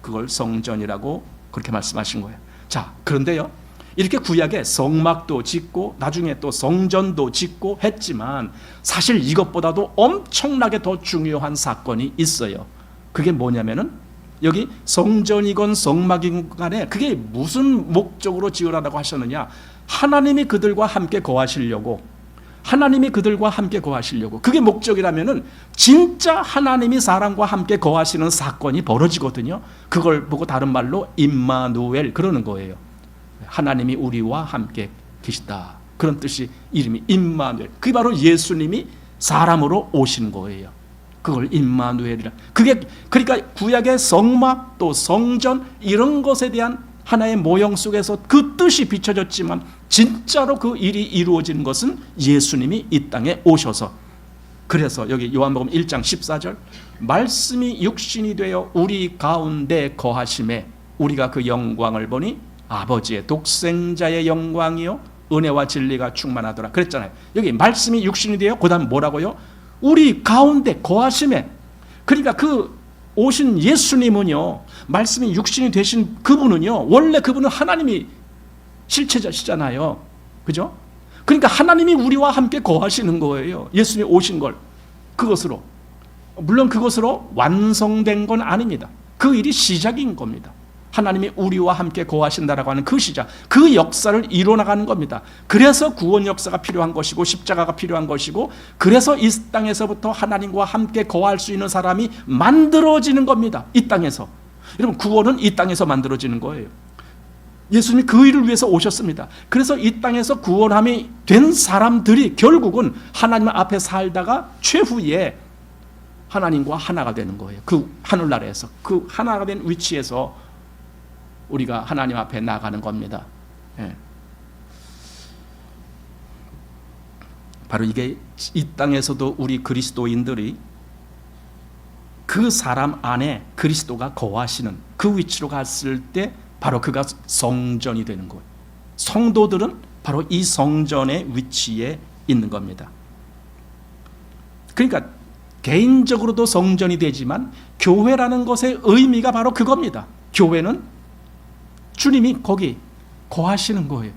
그걸 성전이라고 그렇게 말씀하신 거예요. 자, 그런데요, 이렇게 구약에 성막도 짓고 나중에 또 성전도 짓고 했지만 사실 이것보다도 엄청나게 더 중요한 사건이 있어요. 그게 뭐냐면은 여기 성전이건 성막이건 간에 그게 무슨 목적으로 지으라고 하셨느냐? 하나님이 그들과 함께 거하시려고, 하나님이 그들과 함께 거하시려고. 그게 목적이라면은 진짜 하나님이 사람과 함께 거하시는 사건이 벌어지거든요. 그걸 보고 다른 말로 임마누엘 그러는 거예요. 하나님이 우리와 함께 계시다, 그런 뜻이 이름이 임마누엘. 그게 바로 예수님이 사람으로 오신 거예요. 그걸 임마누엘이라. 그게 그러니까 구약의 성막 또 성전 이런 것에 대한 하나의 모형 속에서 그 뜻이 비춰졌지만 진짜로 그 일이 이루어진 것은 예수님이 이 땅에 오셔서, 그래서 여기 요한복음 1장 14절 말씀이 육신이 되어 우리 가운데 거하심에 우리가 그 영광을 보니 아버지의 독생자의 영광이요 은혜와 진리가 충만하더라 그랬잖아요. 여기 말씀이 육신이 되어 그 다음 뭐라고요? 우리 가운데 거하심에. 그러니까 그 오신 예수님은요, 말씀이 육신이 되신 그분은요, 원래 그분은 하나님이 실체자시잖아요. 그죠? 그러니까 하나님이 우리와 함께 거하시는 거예요. 예수님이 오신 걸 그것으로. 물론 그것으로 완성된 건 아닙니다. 그 일이 시작인 겁니다. 하나님이 우리와 함께 거하신다라고 하는 그 시작, 그 역사를 이뤄나가는 겁니다. 그래서 구원 역사가 필요한 것이고 십자가가 필요한 것이고, 그래서 이 땅에서부터 하나님과 함께 거할 수 있는 사람이 만들어지는 겁니다. 이 땅에서. 여러분, 구원은 이 땅에서 만들어지는 거예요. 예수님이 그 일을 위해서 오셨습니다. 그래서 이 땅에서 구원함이 된 사람들이 결국은 하나님 앞에 살다가 최후에 하나님과 하나가 되는 거예요. 그 하늘나라에서, 그 하나가 된 위치에서 우리가 하나님 앞에 나가는 겁니다. 예. 바로 이게 이 땅에서도 우리 그리스도인들이 그 사람 안에 그리스도가 거하시는 그 위치로 갔을 때 바로 그가 성전이 되는 거예요. 성도들은 바로 이 성전의 위치에 있는 겁니다. 그러니까 개인적으로도 성전이 되지만 교회라는 것의 의미가 바로 그겁니다. 교회는 주님이 거기 거하시는 거예요.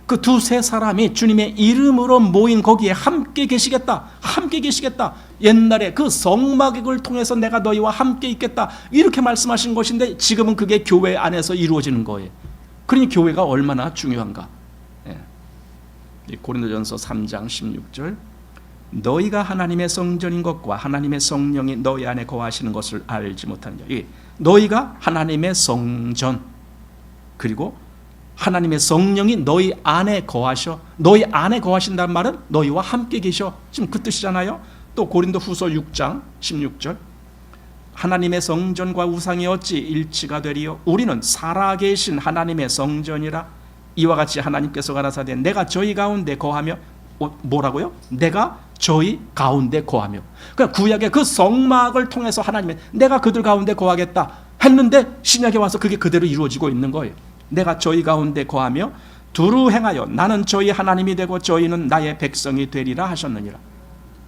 그 두세 사람이 주님의 이름으로 모인 거기에 함께 계시겠다, 함께 계시겠다. 옛날에 그 성막을 통해서 내가 너희와 함께 있겠다, 이렇게 말씀하신 것인데 지금은 그게 교회 안에서 이루어지는 거예요. 그러니 교회가 얼마나 중요한가. 고린도전서 3장 16절, 너희가 하나님의 성전인 것과 하나님의 성령이 너희 안에 거하시는 것을 알지 못하느냐. 너희가 하나님의 성전, 그리고 하나님의 성령이 너희 안에 거하셔. 너희 안에 거하신다는 말은 너희와 함께 계셔, 지금 그 뜻이잖아요. 또 고린도후서 6장 16절, 하나님의 성전과 우상이 어찌 일치가 되리요? 우리는 살아계신 하나님의 성전이라. 이와 같이 하나님께서 가라사대 내가 저희 가운데 거하며, 뭐라고요? 내가 저희 가운데 거하며. 그러니까 구약의 그 성막을 통해서 하나님의 내가 그들 가운데 거하겠다 했는데 신약에 와서 그게 그대로 이루어지고 있는 거예요. 내가 저희 가운데 거하며 두루 행하여 나는 저희 하나님이 되고 저희는 나의 백성이 되리라 하셨느니라.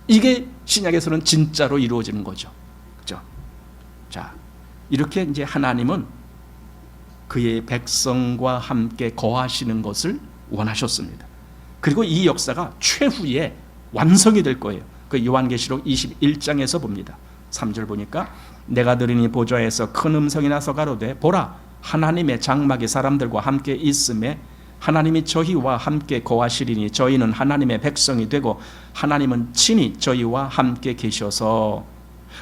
이게 신약에서는 진짜로 이루어지는 거죠. 그렇죠? 자, 이렇게 이제 하나님은 그의 백성과 함께 거하시는 것을 원하셨습니다. 그리고 이 역사가 최후에 완성이 될 거예요. 그 요한계시록 21장에서 봅니다. 3절 보니까 내가 들으니 보좌에서 큰 음성이 나서 가로되 보라, 하나님의 장막이 사람들과 함께 있음에 하나님이 저희와 함께 거하시리니 저희는 하나님의 백성이 되고 하나님은 친히 저희와 함께 계셔서.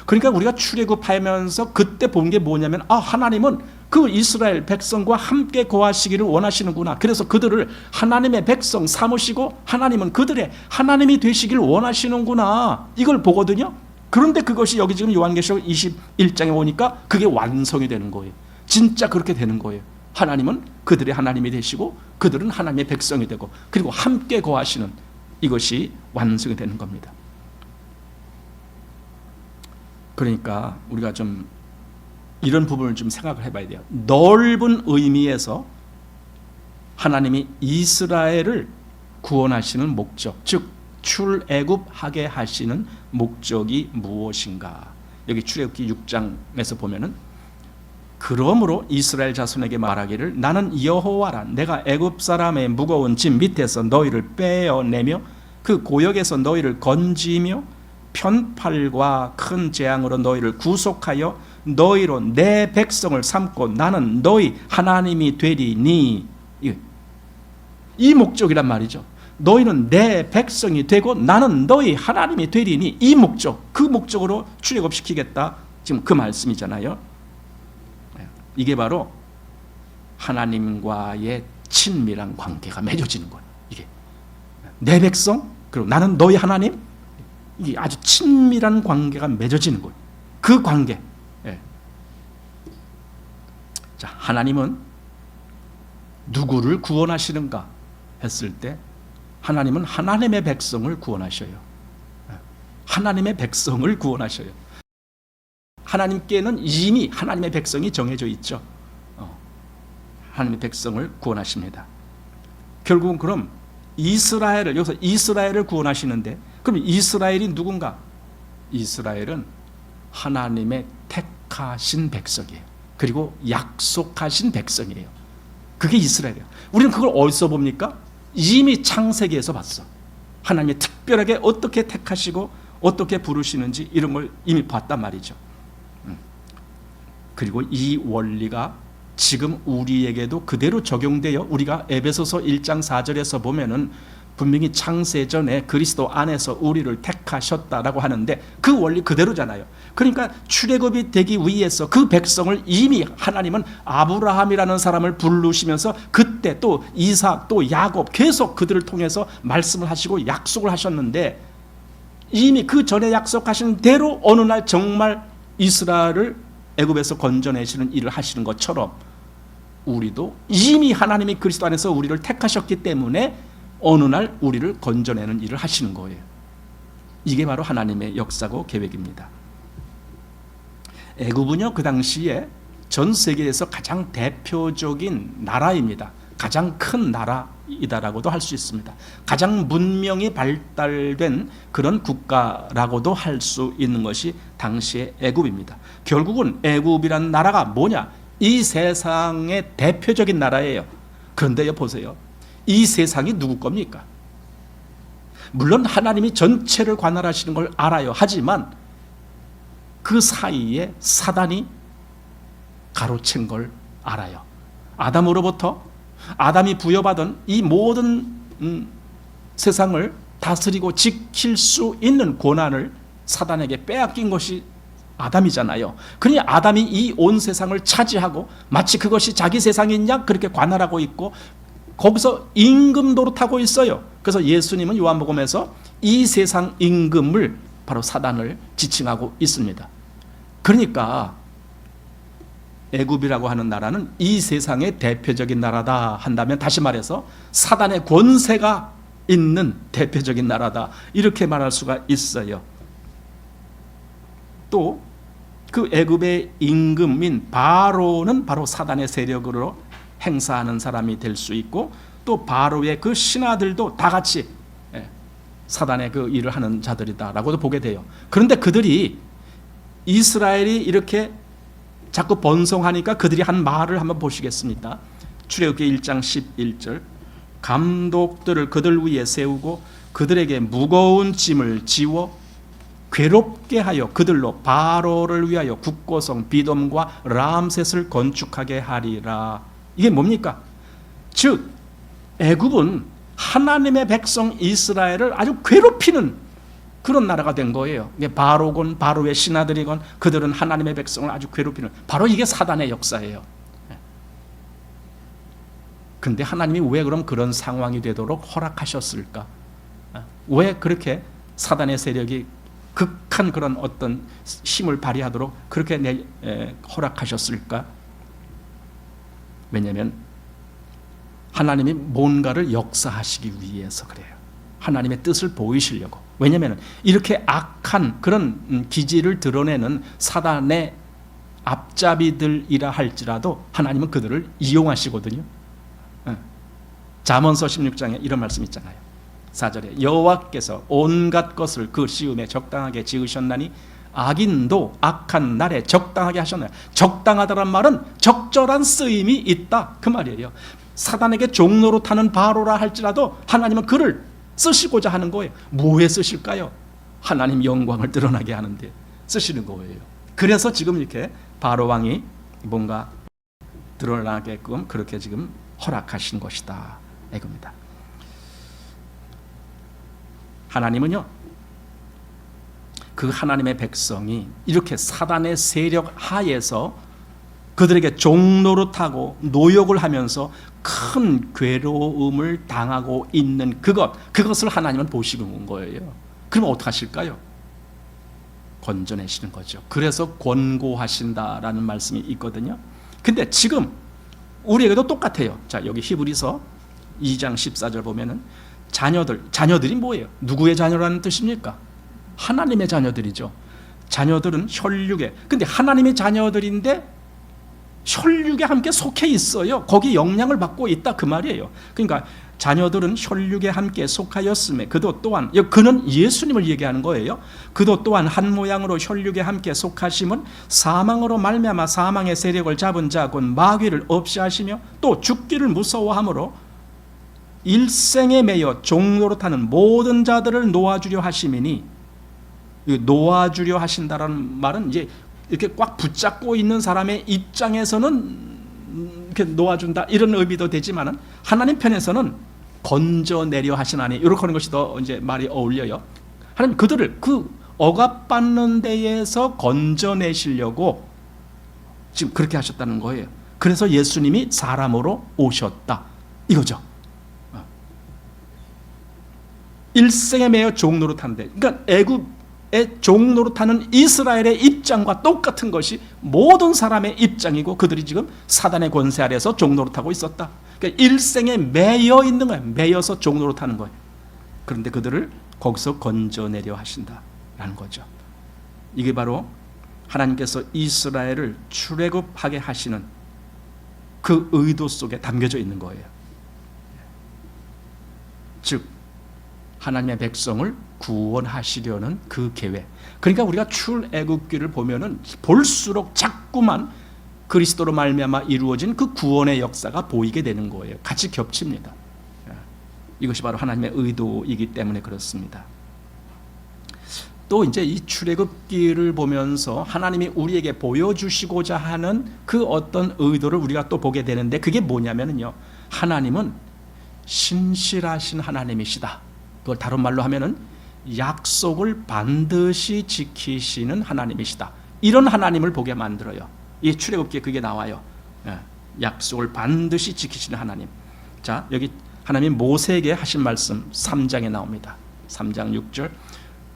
그러니까 우리가 출애굽하면서 그때 본 게 뭐냐면, 하나님은 그 이스라엘 백성과 함께 거하시기를 원하시는구나. 그래서 그들을 하나님의 백성 삼으시고 하나님은 그들의 하나님이 되시기를 원하시는구나, 이걸 보거든요. 그런데 그것이 여기 지금 요한계시록 21장에 오니까 그게 완성이 되는 거예요. 진짜 그렇게 되는 거예요. 하나님은 그들의 하나님이 되시고 그들은 하나님의 백성이 되고 그리고 함께 거하시는, 이것이 완성이 되는 겁니다. 그러니까 우리가 좀 이런 부분을 좀 생각을 해봐야 돼요. 넓은 의미에서 하나님이 이스라엘을 구원하시는 목적, 즉 출애굽하게 하시는 목적이 무엇인가. 여기 출애굽기 6장에서 보면은 그러므로 이스라엘 자손에게 말하기를 나는 여호와라. 내가 애굽 사람의 무거운 짐 밑에서 너희를 빼어내며 그 고역에서 너희를 건지며 편팔과 큰 재앙으로 너희를 구속하여 너희로 내 백성을 삼고 나는 너희 하나님이 되리니. 이 목적이란 말이죠. 너희는 내 백성이 되고 나는 너희 하나님이 되리니, 이 목적, 그 목적으로 출애굽시키겠다, 지금 그 말씀이잖아요. 이게 바로 하나님과의 친밀한 관계가 맺어지는 거예요. 이게 내 백성, 그리고 나는 너희 하나님, 이게 아주 친밀한 관계가 맺어지는 거예요. 그 관계. 자, 하나님은 누구를 구원하시는가 했을 때 하나님은 하나님의 백성을 구원하셔요. 하나님의 백성을 구원하셔요. 하나님께는 이미 하나님의 백성이 정해져 있죠. 하나님의 백성을 구원하십니다. 결국은 그럼 이스라엘을, 여기서 이스라엘을 구원하시는데, 그럼 이스라엘이 누군가? 이스라엘은 하나님의 택하신 백성이에요. 그리고 약속하신 백성이에요. 그게 이스라엘이에요. 우리는 그걸 어디서 봅니까? 이미 창세기에서 봤어. 하나님이 특별하게 어떻게 택하시고 어떻게 부르시는지 이런 걸 이미 봤단 말이죠. 그리고 이 원리가 지금 우리에게도 그대로 적용돼요. 우리가 에베소서 1장 4절에서 보면은 분명히 창세 전에 그리스도 안에서 우리를 택하셨다라고 하는데 그 원리 그대로잖아요. 그러니까 출애굽이 되기 위해서 그 백성을 이미 하나님은 아브라함이라는 사람을 부르시면서 그때 또 이삭 또 야곱 계속 그들을 통해서 말씀을 하시고 약속을 하셨는데 이미 그 전에 약속하신 대로 어느 날 정말 이스라엘을 애굽에서 건져내시는 일을 하시는 것처럼 우리도 이미 하나님이 그리스도 안에서 우리를 택하셨기 때문에 어느 날 우리를 건져내는 일을 하시는 거예요. 이게 바로 하나님의 역사고 계획입니다. 애굽은요, 그 당시에 전 세계에서 가장 대표적인 나라입니다. 가장 큰 나라이다라고도 할 수 있습니다. 가장 문명이 발달된 그런 국가라고도 할 수 있는 것이 당시의 애굽입니다. 결국은 애굽이라는 나라가 뭐냐? 이 세상의 대표적인 나라예요. 그런데요, 보세요. 이 세상이 누구 겁니까? 물론 하나님이 전체를 관할하시는 걸 알아요. 하지만 그 사이에 사단이 가로챈 걸 알아요. 아담으로부터 아담이 부여받은 이 모든 세상을 다스리고 지킬 수 있는 권한을 사단에게 빼앗긴 것이 아담이잖아요. 그러니 아담이 이 온 세상을 차지하고 마치 그것이 자기 세상인 양 그렇게 관할하고 있고 거기서 임금 노릇하고 있어요. 그래서 예수님은 요한복음에서 이 세상 임금을 바로 사단을 지칭하고 있습니다. 그러니까 애굽이라고 하는 나라는 이 세상의 대표적인 나라다 한다면 다시 말해서 사단의 권세가 있는 대표적인 나라다 이렇게 말할 수가 있어요. 또 그 애굽의 임금인 바로는 바로 사단의 세력으로 행사하는 사람이 될 수 있고 또 바로의 그 신하들도 다 같이 사단의 그 일을 하는 자들이다라고도 보게 돼요. 그런데 그들이 이스라엘이 이렇게 자꾸 번성하니까 그들이 한 말을 한번 보시겠습니다. 출애굽기 1장 11절 감독들을 그들 위에 세우고 그들에게 무거운 짐을 지워 괴롭게 하여 그들로 바로를 위하여 국고성 비돔과 람셋을 건축하게 하리라. 이게 뭡니까? 즉 애굽은 하나님의 백성 이스라엘을 아주 괴롭히는 그런 나라가 된 거예요. 바로건 바로의 신하들이건 그들은 하나님의 백성을 아주 괴롭히는 바로 이게 사단의 역사예요. 그런데 하나님이 왜 그럼 그런 상황이 되도록 허락하셨을까? 왜 그렇게 사단의 세력이 극한 그런 어떤 힘을 발휘하도록 그렇게 허락하셨을까? 왜냐하면 하나님이 뭔가를 역사하시기 위해서 그래요. 하나님의 뜻을 보이시려고. 왜냐하면 이렇게 악한 그런 기질을 드러내는 사단의 앞잡이들이라 할지라도 하나님은 그들을 이용하시거든요. 잠언서 16장에 이런 말씀 있잖아요. 4절에 여호와께서 온갖 것을 그 시음에 적당하게 지으셨나니 악인도 악한 날에 적당하게 하셨나요? 적당하다란 말은 적절한 쓰임이 있다 그 말이에요. 사단에게 종노릇하는 바로라 할지라도 하나님은 그를 쓰시고자 하는 거예요. 뭐에 쓰실까요? 하나님 영광을 드러나게 하는데 쓰시는 거예요. 그래서 지금 이렇게 바로 왕이 뭔가 드러나게끔 그렇게 지금 허락하신 것이다 이겁니다. 하나님은요, 그 하나님의 백성이 이렇게 사단의 세력 하에서 그들에게 종노릇하고 노역을 하면서 큰 괴로움을 당하고 있는 그것을 하나님은 보시고 온 거예요. 그럼 어떻게 하실까요? 건져내시는 거죠. 그래서 권고하신다라는 말씀이 있거든요. 근데 지금 우리에게도 똑같아요. 자, 여기 히브리서 2장 14절 보면은 자녀들이 뭐예요? 누구의 자녀라는 뜻입니까? 하나님의 자녀들이죠. 자녀들은 혈육에, 근데 하나님의 자녀들인데 혈육에 함께 속해 있어요. 거기 영향을 받고 있다 그 말이에요. 그러니까 자녀들은 혈육에 함께 속하였음에 그도 또한, 그는 예수님을 얘기하는 거예요. 그도 또한 한 모양으로 혈육에 함께 속하심은 사망으로 말미암아 사망의 세력을 잡은 자 곧 마귀를 없이 하시며 또 죽기를 무서워함으로 일생에 매여 종노릇하는 모든 자들을 놓아주려 하심이니, 놓아주려 하신다라는 말은 이제 이렇게 꽉 붙잡고 있는 사람의 입장에서는 이렇게 놓아준다 이런 의미도 되지만은 하나님 편에서는 건져내려 하시나니 이렇게 하는 것이 더 이제 말이 어울려요. 하나님 그들을 그 억압받는 데에서 건져내시려고 지금 그렇게 하셨다는 거예요. 그래서 예수님이 사람으로 오셨다 이거죠. 일생에 매여 종노릇하는데, 그러니까 애굽의 종노릇하는 이스라엘의 입장과 똑같은 것이 모든 사람의 입장이고 그들이 지금 사단의 권세 아래서 종노릇하고 있었다. 그러니까 일생에 매여 있는 거예요. 매여서 종노릇하는 거예요. 그런데 그들을 거기서 건져내려 하신다라는 거죠. 이게 바로 하나님께서 이스라엘을 출애굽하게 하시는 그 의도 속에 담겨져 있는 거예요. 즉 하나님의 백성을 구원하시려는 그 계획. 그러니까 우리가 출애굽기를 보면은 볼수록 자꾸만 그리스도로 말미암아 이루어진 그 구원의 역사가 보이게 되는 거예요. 같이 겹칩니다. 이것이 바로 하나님의 의도이기 때문에 그렇습니다. 또 이제 이 출애굽기를 보면서 하나님이 우리에게 보여주시고자 하는 그 어떤 의도를 우리가 또 보게 되는데, 그게 뭐냐면요, 하나님은 신실하신 하나님이시다. 그걸 다른 말로 하면은 약속을 반드시 지키시는 하나님이시다. 이런 하나님을 보게 만들어요. 이 출애굽기에 그게 나와요. 약속을 반드시 지키시는 하나님. 자, 여기 하나님 모세에게 하신 말씀 3장에 나옵니다. 3장 6절.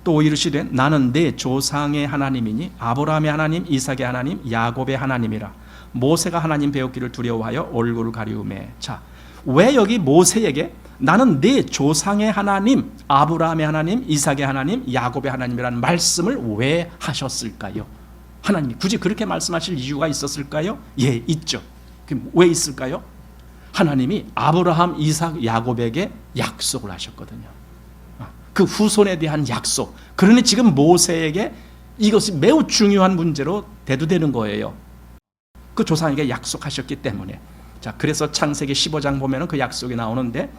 또 이르시되 나는 내 조상의 하나님이니 아브라함의 하나님, 이삭의 하나님, 야곱의 하나님이라. 모세가 하나님 배웠기를 두려워하여 얼굴을 가리우매. 자, 왜 여기 모세에게 나는 내 조상의 하나님, 아브라함의 하나님, 이삭의 하나님, 야곱의 하나님이라는 말씀을 왜 하셨을까요? 하나님이 굳이 그렇게 말씀하실 이유가 있었을까요? 예, 있죠. 왜 있을까요? 하나님이 아브라함, 이삭, 야곱에게 약속을 하셨거든요. 그 후손에 대한 약속. 그러니 지금 모세에게 이것이 매우 중요한 문제로 대두되는 거예요. 그 조상에게 약속하셨기 때문에. 자, 그래서 창세기 15장 보면은 그 약속이 나오는데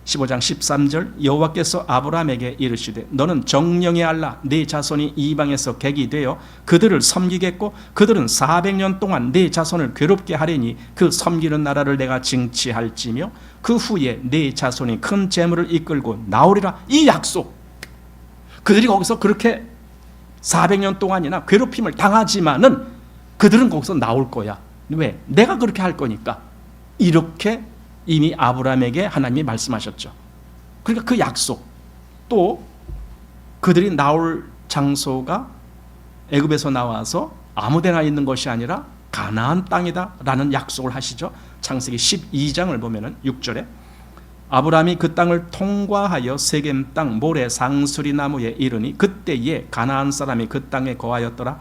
15장 13절 여호와께서 아브라함에게 이르시되 너는 정령의 알라 네 자손이 이방에서 객이 되어 그들을 섬기겠고 그들은 400년 동안 네 자손을 괴롭게 하리니 그 섬기는 나라를 내가 징치할지며 그 후에 네 자손이 큰 재물을 이끌고 나오리라. 이 약속. 그들이 거기서 그렇게 400년 동안이나 괴롭힘을 당하지만은 그들은 거기서 나올 거야. 왜? 내가 그렇게 할 거니까. 이렇게 이미 아브라함에게 하나님이 말씀하셨죠. 그러니까 그 약속, 또 그들이 나올 장소가 애굽에서 나와서 아무데나 있는 것이 아니라 가나안 땅이다 라는 약속을 하시죠. 창세기 12장을 보면은 6절에 아브라함이 그 땅을 통과하여 세겜 땅 모래 상수리 나무에 이르니 그때에 가나안 사람이 그 땅에 거하였더라.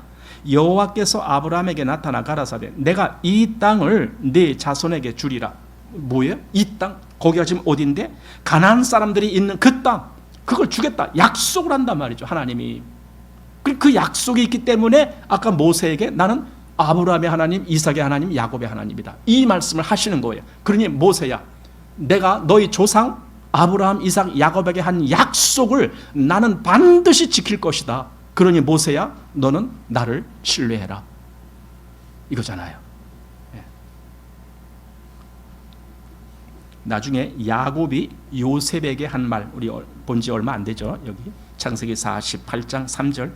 여호와께서 아브라함에게 나타나 가라사대 내가 이 땅을 네 자손에게 주리라. 뭐예요? 이 땅, 거기가 지금 어딘데? 가나안 사람들이 있는 그 땅, 그걸 주겠다 약속을 한단 말이죠. 하나님이. 그 약속이 있기 때문에 아까 모세에게 나는 아브라함의 하나님, 이삭의 하나님, 야곱의 하나님이다 이 말씀을 하시는 거예요. 그러니 모세야, 내가 너희 조상 아브라함, 이삭, 야곱에게 한 약속을 나는 반드시 지킬 것이다. 그러니 모세야, 너는 나를 신뢰해라 이거잖아요. 나중에 야곱이 요셉에게 한 말, 우리 본 지 얼마 안 되죠. 여기 창세기 48장 3절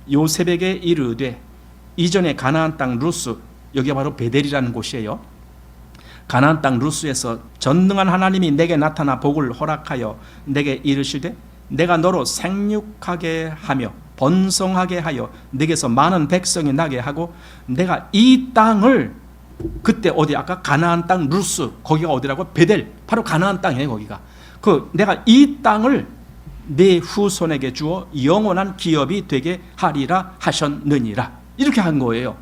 요셉에게 이르되 이전에 가나안 땅 루스, 여기가 바로 베델이라는 곳이에요. 가나안 땅 루스에서 전능한 하나님이 내게 나타나 복을 허락하여 내게 이르시되 내가 너로 생육하게 하며 번성하게 하여 내게서 많은 백성이 나게 하고 내가 이 땅을, 그때 어디 아까 가나안 땅 루스, 거기가 어디라고? 베델. 바로 가나안 땅이에요. 거기가. 내가 이 땅을 내 후손에게 주어 영원한 기업이 되게 하리라 하셨느니라. 이렇게 한 거예요.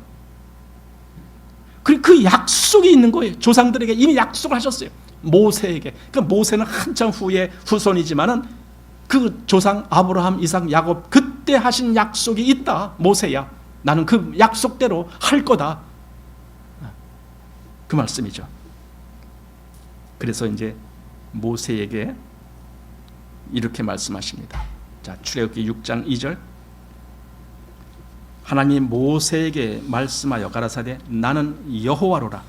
그 약속이 있는 거예요. 조상들에게 이미 약속을 하셨어요. 모세에게. 모세는 한참 후에 후손이지만은 그 조상 아브라함, 이삭, 야곱 그때 하신 약속이 있다. 모세야, 나는 그 약속대로 할 거다. 그 말씀이죠. 그래서 이제 모세에게 이렇게 말씀하십니다. 자, 출애굽기 6장 2절 하나님 모세에게 말씀하여 가라사대 나는 여호와로라.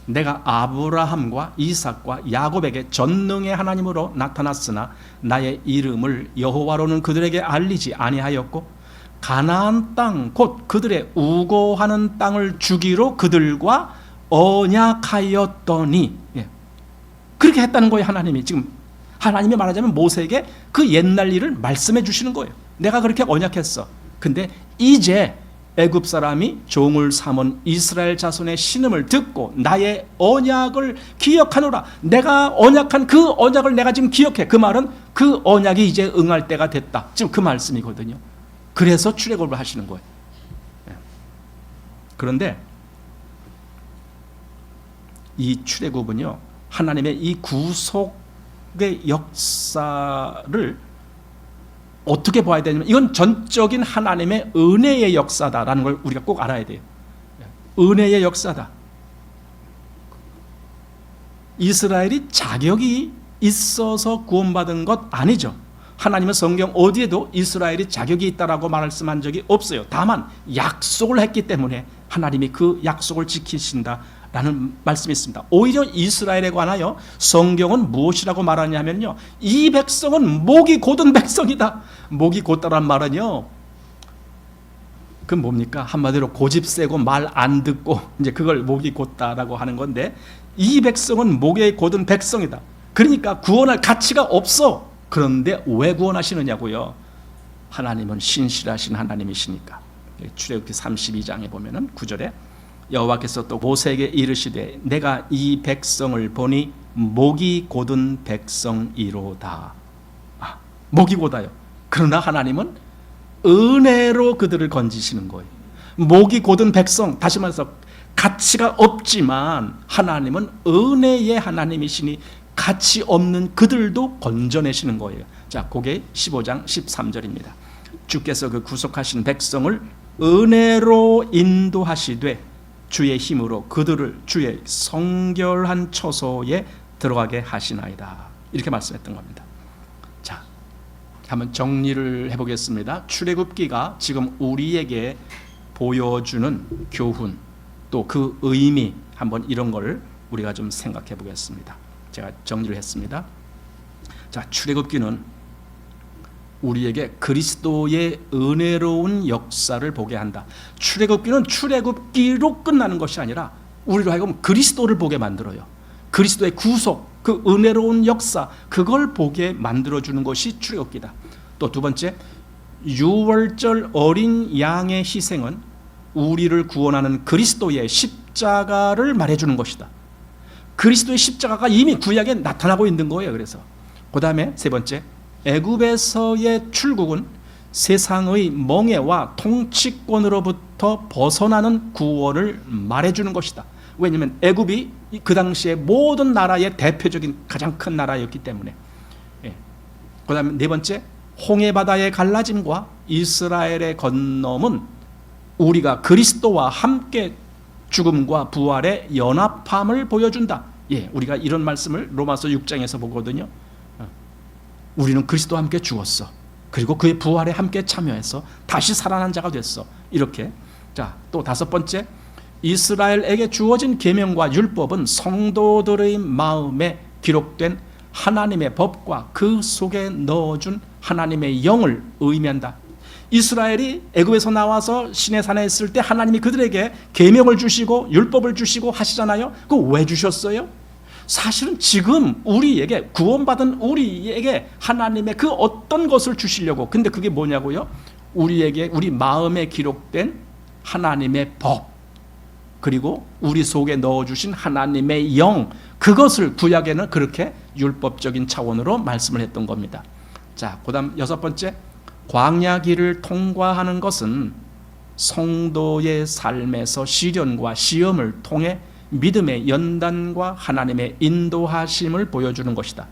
내가 아브라함과 이삭과 야곱에게 전능의 하나님으로 나타났으나 나의 이름을 여호와로는 그들에게 알리지 아니하였고 가나안 땅 곧 그들의 우고하는 땅을 주기로 그들과 언약하였더니, 그렇게 했다는 거예요. 하나님이 지금 하나님이 말하자면 모세에게 그 옛날 일을 말씀해 주시는 거예요. 내가 그렇게 언약했어. 근데 이제 애굽 사람이 종을 삼은 이스라엘 자손의 신음을 듣고 나의 언약을 기억하노라. 내가 언약한 그 언약을 내가 지금 기억해. 그 말은 그 언약이 이제 응할 때가 됐다. 지금 그 말씀이거든요. 그래서 출애굽을 하시는 거예요. 그런데 이 출애굽은요, 하나님의 이 구속의 역사를 어떻게 봐야 되냐면, 이건 전적인 하나님의 은혜의 역사다라는 걸 우리가 꼭 알아야 돼요. 은혜의 역사다. 이스라엘이 자격이 있어서 구원받은 것 아니죠. 하나님은 성경 어디에도 이스라엘이 자격이 있다라고 말씀한 적이 없어요. 다만 약속을 했기 때문에 하나님이 그 약속을 지키신다라는 말씀이 있습니다. 오히려 이스라엘에 관하여 성경은 무엇이라고 말하냐면요, 이 백성은 목이 곧은 백성이다. 목이 곧다란 말은요, 그 뭡니까? 한마디로 고집 세고 말 안 듣고 이제 그걸 목이 곧다라고 하는 건데, 이 백성은 목에 곧은 백성이다. 그러니까 구원할 가치가 없어. 그런데 왜 구원하시느냐고요? 하나님은 신실하신 하나님이시니까. 출애굽기 32장에 보면은 9절에 여호와께서 또 모세에게 이르시되 내가 이 백성을 보니 목이 곧은 백성이로다. 목이 곧아요. 그러나 하나님은 은혜로 그들을 건지시는 거예요. 목이 곧은 백성, 다시 말해서 가치가 없지만 하나님은 은혜의 하나님이시니 가치 없는 그들도 건져내시는 거예요. 자, 그게 15장 13절입니다. 주께서 그 구속하신 백성을 은혜로 인도하시되 주의 힘으로 그들을 주의 성결한 처소에 들어가게 하시나이다. 이렇게 말씀했던 겁니다. 자, 한번 정리를 해보겠습니다. 출애굽기가 지금 우리에게 보여주는 교훈, 또 그 의미, 한번 이런 걸 우리가 좀 생각해 보겠습니다. 제가 정리를 했습니다. 자, 출애굽기는 우리에게 그리스도의 은혜로운 역사를 보게 한다. 출애굽기는 출애굽기로 끝나는 것이 아니라 우리로 하여금 그리스도를 보게 만들어요. 그리스도의 구속, 그 은혜로운 역사, 그걸 보게 만들어주는 것이 출애굽기다. 또 두 번째, 유월절 어린 양의 희생은 우리를 구원하는 그리스도의 십자가를 말해주는 것이다. 그리스도의 십자가가 이미 구약에 나타나고 있는 거예요. 그래서 그 다음에 세 번째, 애굽에서의 출국은 세상의 멍에와 통치권으로부터 벗어나는 구원을 말해주는 것이다. 왜냐하면 애굽이 그 당시에 모든 나라의 대표적인 가장 큰 나라였기 때문에. 그 다음에 네 번째, 홍해바다의 갈라짐과 이스라엘의 건너문, 우리가 그리스도와 함께 죽음과 부활의 연합함을 보여준다. 우리가 이런 말씀을 로마서 6장에서 보거든요. 우리는 그리스도와 함께 죽었어. 그리고 그의 부활에 함께 참여해서 다시 살아난 자가 됐어. 이렇게. 자, 또 다섯 번째, 이스라엘에게 주어진 계명과 율법은 성도들의 마음에 기록된 하나님의 법과 그 속에 넣어준 하나님의 영을 의미한다. 이스라엘이 애굽에서 나와서 시내산에 있을 때 하나님이 그들에게 계명을 주시고 율법을 주시고 하시잖아요. 그거 왜 주셨어요? 사실은 지금 우리에게, 구원받은 우리에게 하나님의 그 어떤 것을 주시려고. 근데 그게 뭐냐고요? 우리에게, 우리 마음에 기록된 하나님의 법, 그리고 우리 속에 넣어주신 하나님의 영, 그것을 구약에는 그렇게 율법적인 차원으로 말씀을 했던 겁니다. 자, 그 다음 여섯 번째, 광야 길을 통과하는 것은 성도의 삶에서 시련과 시험을 통해 믿음의 연단과 하나님의 인도하심을 보여주는 것이다.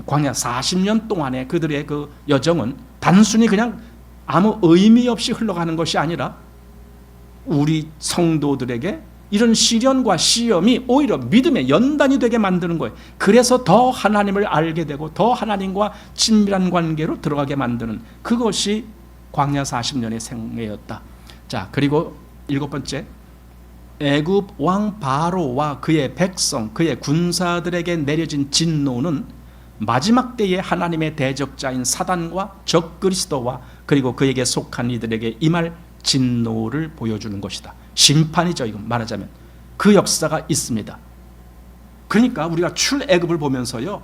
광야 40년 동안의 그들의 그 여정은 단순히 그냥 아무 의미 없이 흘러가는 것이 아니라 우리 성도들에게 이런 시련과 시험이 오히려 믿음의 연단이 되게 만드는 거예요. 그래서 더 하나님을 알게 되고 더 하나님과 친밀한 관계로 들어가게 만드는, 그것이 광야 40년의 생애였다. 자, 그리고 일곱 번째, 애굽 왕 바로와 그의 백성, 그의 군사들에게 내려진 진노는 마지막 때에 하나님의 대적자인 사단과 적그리스도와 그리고 그에게 속한 이들에게 임할 진노를 보여주는 것이다. 심판이죠. 이건 말하자면 그 역사가 있습니다. 그러니까 우리가 출애굽을 보면서요,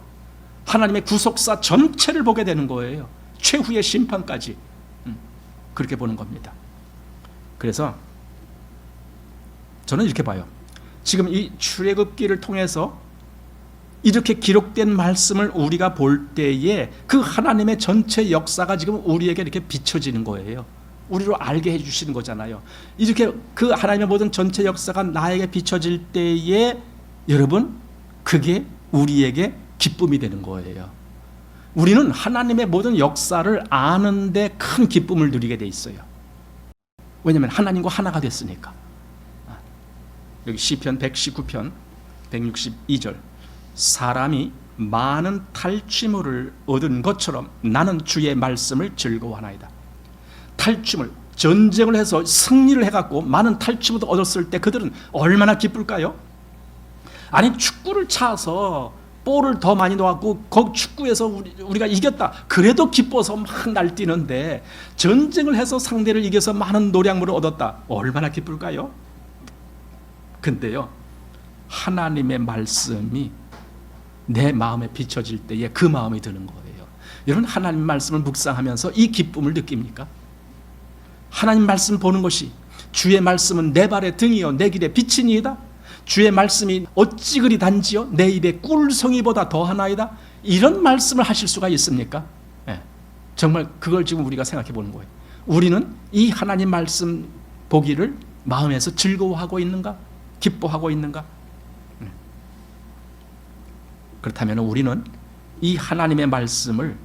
하나님의 구속사 전체를 보게 되는 거예요. 최후의 심판까지 그렇게 보는 겁니다. 그래서 저는 이렇게 봐요. 지금 이 출애굽기를 통해서 이렇게 기록된 말씀을 우리가 볼 때에 그 하나님의 전체 역사가 지금 우리에게 이렇게 비춰지는 거예요. 우리로 알게 해주시는 거잖아요. 이렇게 그 하나님의 모든 전체 역사가 나에게 비춰질 때에 여러분, 그게 우리에게 기쁨이 되는 거예요. 우리는 하나님의 모든 역사를 아는데 큰 기쁨을 누리게 돼 있어요. 왜냐하면 하나님과 하나가 됐으니까. 여기 시편 119편 162절, 사람이 많은 탈취물을 얻은 것처럼 나는 주의 말씀을 즐거워하나이다. 탈취물, 전쟁을 해서 승리를 해갖고 많은 탈취물도 얻었을 때 그들은 얼마나 기쁠까요? 아니, 축구를 차서 볼을 더 많이 넣었고 그 축구에서 우리가 이겼다, 그래도 기뻐서 막 날뛰는데 전쟁을 해서 상대를 이겨서 많은 노량물을 얻었다, 얼마나 기쁠까요? 근데요, 하나님의 말씀이 내 마음에 비춰질 때에 그 마음이 드는 거예요. 여러분, 하나님 말씀을 묵상하면서 이 기쁨을 느낍니까? 하나님 말씀 보는 것이, 주의 말씀은 내 발의 등이요 내 길의 빛이니이다. 주의 말씀이 어찌 그리 단지요 내 입에 꿀성이보다 더하나이다. 이런 말씀을 하실 수가 있습니까? 네. 정말 그걸 지금 우리가 생각해 보는 거예요. 우리는 이 하나님 말씀 보기를 마음에서 즐거워하고 있는가? 기뻐하고 있는가? 네. 그렇다면 우리는 이 하나님의 말씀을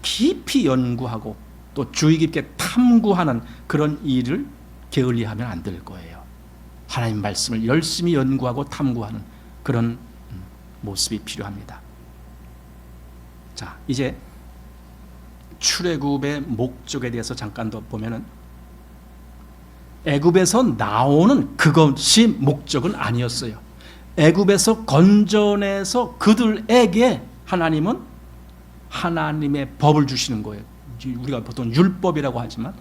깊이 연구하고 또 주의 깊게 탐구하는 그런 일을 게을리하면 안 될 거예요. 하나님 말씀을 열심히 연구하고 탐구하는 그런 모습이 필요합니다. 자, 이제 출애굽의 목적에 대해서 잠깐 더 보면은, 애굽에서 나오는 그것이 목적은 아니었어요. 애굽에서 건져내서 그들에게 하나님은 하나님의 법을 주시는 거예요. 우리가 보통 율법이라고 하지만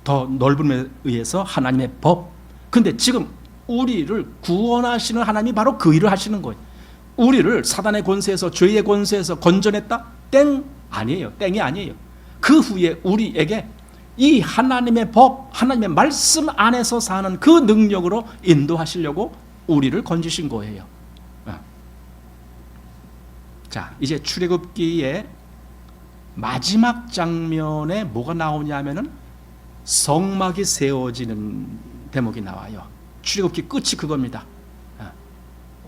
더 넓은 의미에 의해서 하나님의 법. 근데 지금 우리를 구원하시는 하나님이 바로 그 일을 하시는 거예요. 우리를 사단의 권세에서, 죄의 권세에서 건져냈다? 땡 아니에요. 땡이 아니에요. 그 후에 우리에게 이 하나님의 법, 하나님의 말씀 안에서 사는 그 능력으로 인도하시려고 우리를 건지신 거예요. 자, 이제 출애굽기의 마지막 장면에 뭐가 나오냐면은 성막이 세워지는 대목이 나와요. 출애굽기 끝이 그겁니다.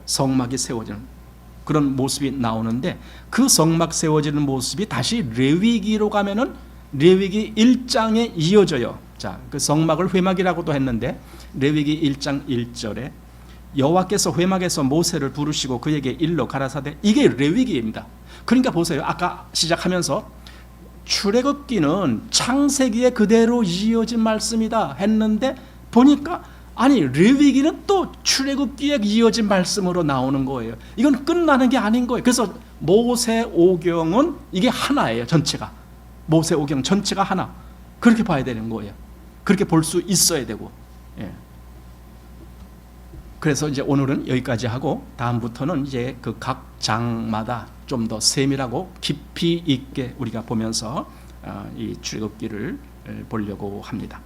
성막이 세워지는 그런 모습이 나오는데, 그 성막 세워지는 모습이 다시 레위기로 가면은 레위기 1장에 이어져요. 자, 그 성막을 회막이라고도 했는데 레위기 1장 1절에 여호와께서 회막에서 모세를 부르시고 그에게 일러 가라사대, 이게 레위기입니다. 그러니까 보세요. 아까 시작하면서 출애굽기는 창세기에 그대로 이어진 말씀이다 했는데 보니까 아니, 레위기는 또 출애굽기에 이어진 말씀으로 나오는 거예요. 이건 끝나는 게 아닌 거예요. 그래서 모세오경은 이게 하나예요. 전체가 모세오경 전체가 하나, 그렇게 봐야 되는 거예요. 그렇게 볼 수 있어야 되고. 예. 그래서 이제 오늘은 여기까지 하고 다음부터는 이제 그 각 장마다 좀 더 세밀하고 깊이 있게 우리가 보면서 이 출애굽기를 보려고 합니다.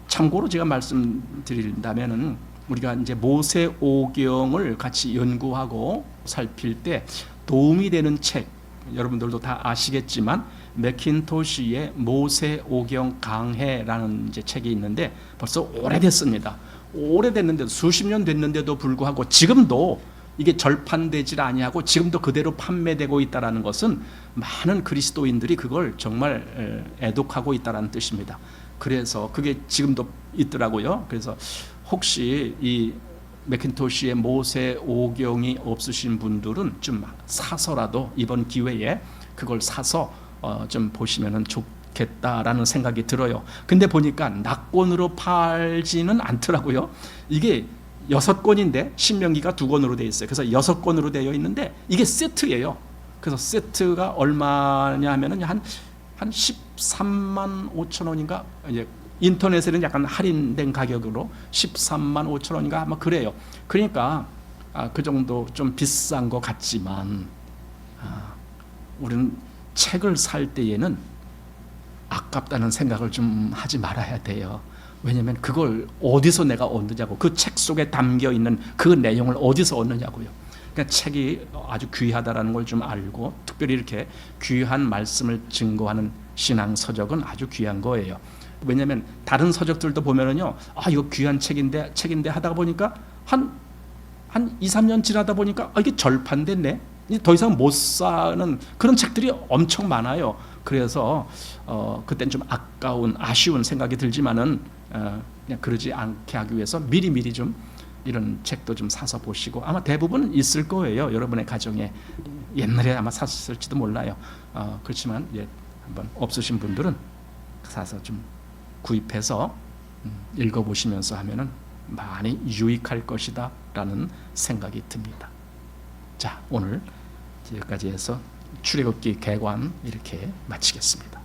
참고로 제가 말씀드린다면은 우리가 이제 모세오경을 같이 연구하고 살필 때 도움이 되는 책, 여러분들도 다 아시겠지만 맥킨토시의 모세오경 강해라는 이제 책이 있는데 벌써 오래됐습니다. 오래됐는데도 수십 년 됐는데도 불구하고 지금도 이게 절판되질 아니하고 지금도 그대로 판매되고 있다는 것은 많은 그리스도인들이 그걸 정말 애독하고 있다는 뜻입니다. 그래서 그게 지금도 있더라고요. 그래서 혹시 이 맥킨토시의 모세오경이 없으신 분들은 좀 사서라도 이번 기회에 그걸 사서 좀 보시면 좋겠다라는 생각이 들어요. 근데 보니까 낙권으로 팔지는 않더라고요. 이게 6권인데 신명기가 2권으로 되어 있어요. 그래서 6권으로 되어 있는데 이게 세트예요. 그래서 세트가 얼마냐 하면은 한 13만 5천 원인가, 이제 인터넷에는 약간 할인된 가격으로 13만 5천 원인가 아마 그래요. 그러니까 그 정도 좀 비싼 것 같지만 우리는 책을 살 때에는 아깝다는 생각을 좀 하지 말아야 돼요. 왜냐하면 그걸 어디서 내가 얻느냐고, 그 책 속에 담겨 있는 그 내용을 어디서 얻느냐고요. 그러니까 책이 아주 귀하다라는 걸 좀 알고, 특별히 이렇게 귀한 말씀을 증거하는 신앙 서적은 아주 귀한 거예요. 왜냐하면 다른 서적들도 보면은요, 이거 귀한 책인데 하다가 보니까 한 2, 3년 지나다 보니까 이게 절판됐네, 더 이상 못 사는 그런 책들이 엄청 많아요. 그래서 그땐 좀 아쉬운 생각이 들지만은 그냥 그러지 않게 하기 위해서 미리 좀 이런 책도 좀 사서 보시고, 아마 대부분 있을 거예요. 여러분의 가정에 옛날에 아마 샀을지도 몰라요. 그렇지만 한번 없으신 분들은 사서 좀 구입해서 읽어보시면서 하면은 많이 유익할 것이다라는 생각이 듭니다. 자, 오늘 여기까지 해서 출애굽기 개관 이렇게 마치겠습니다.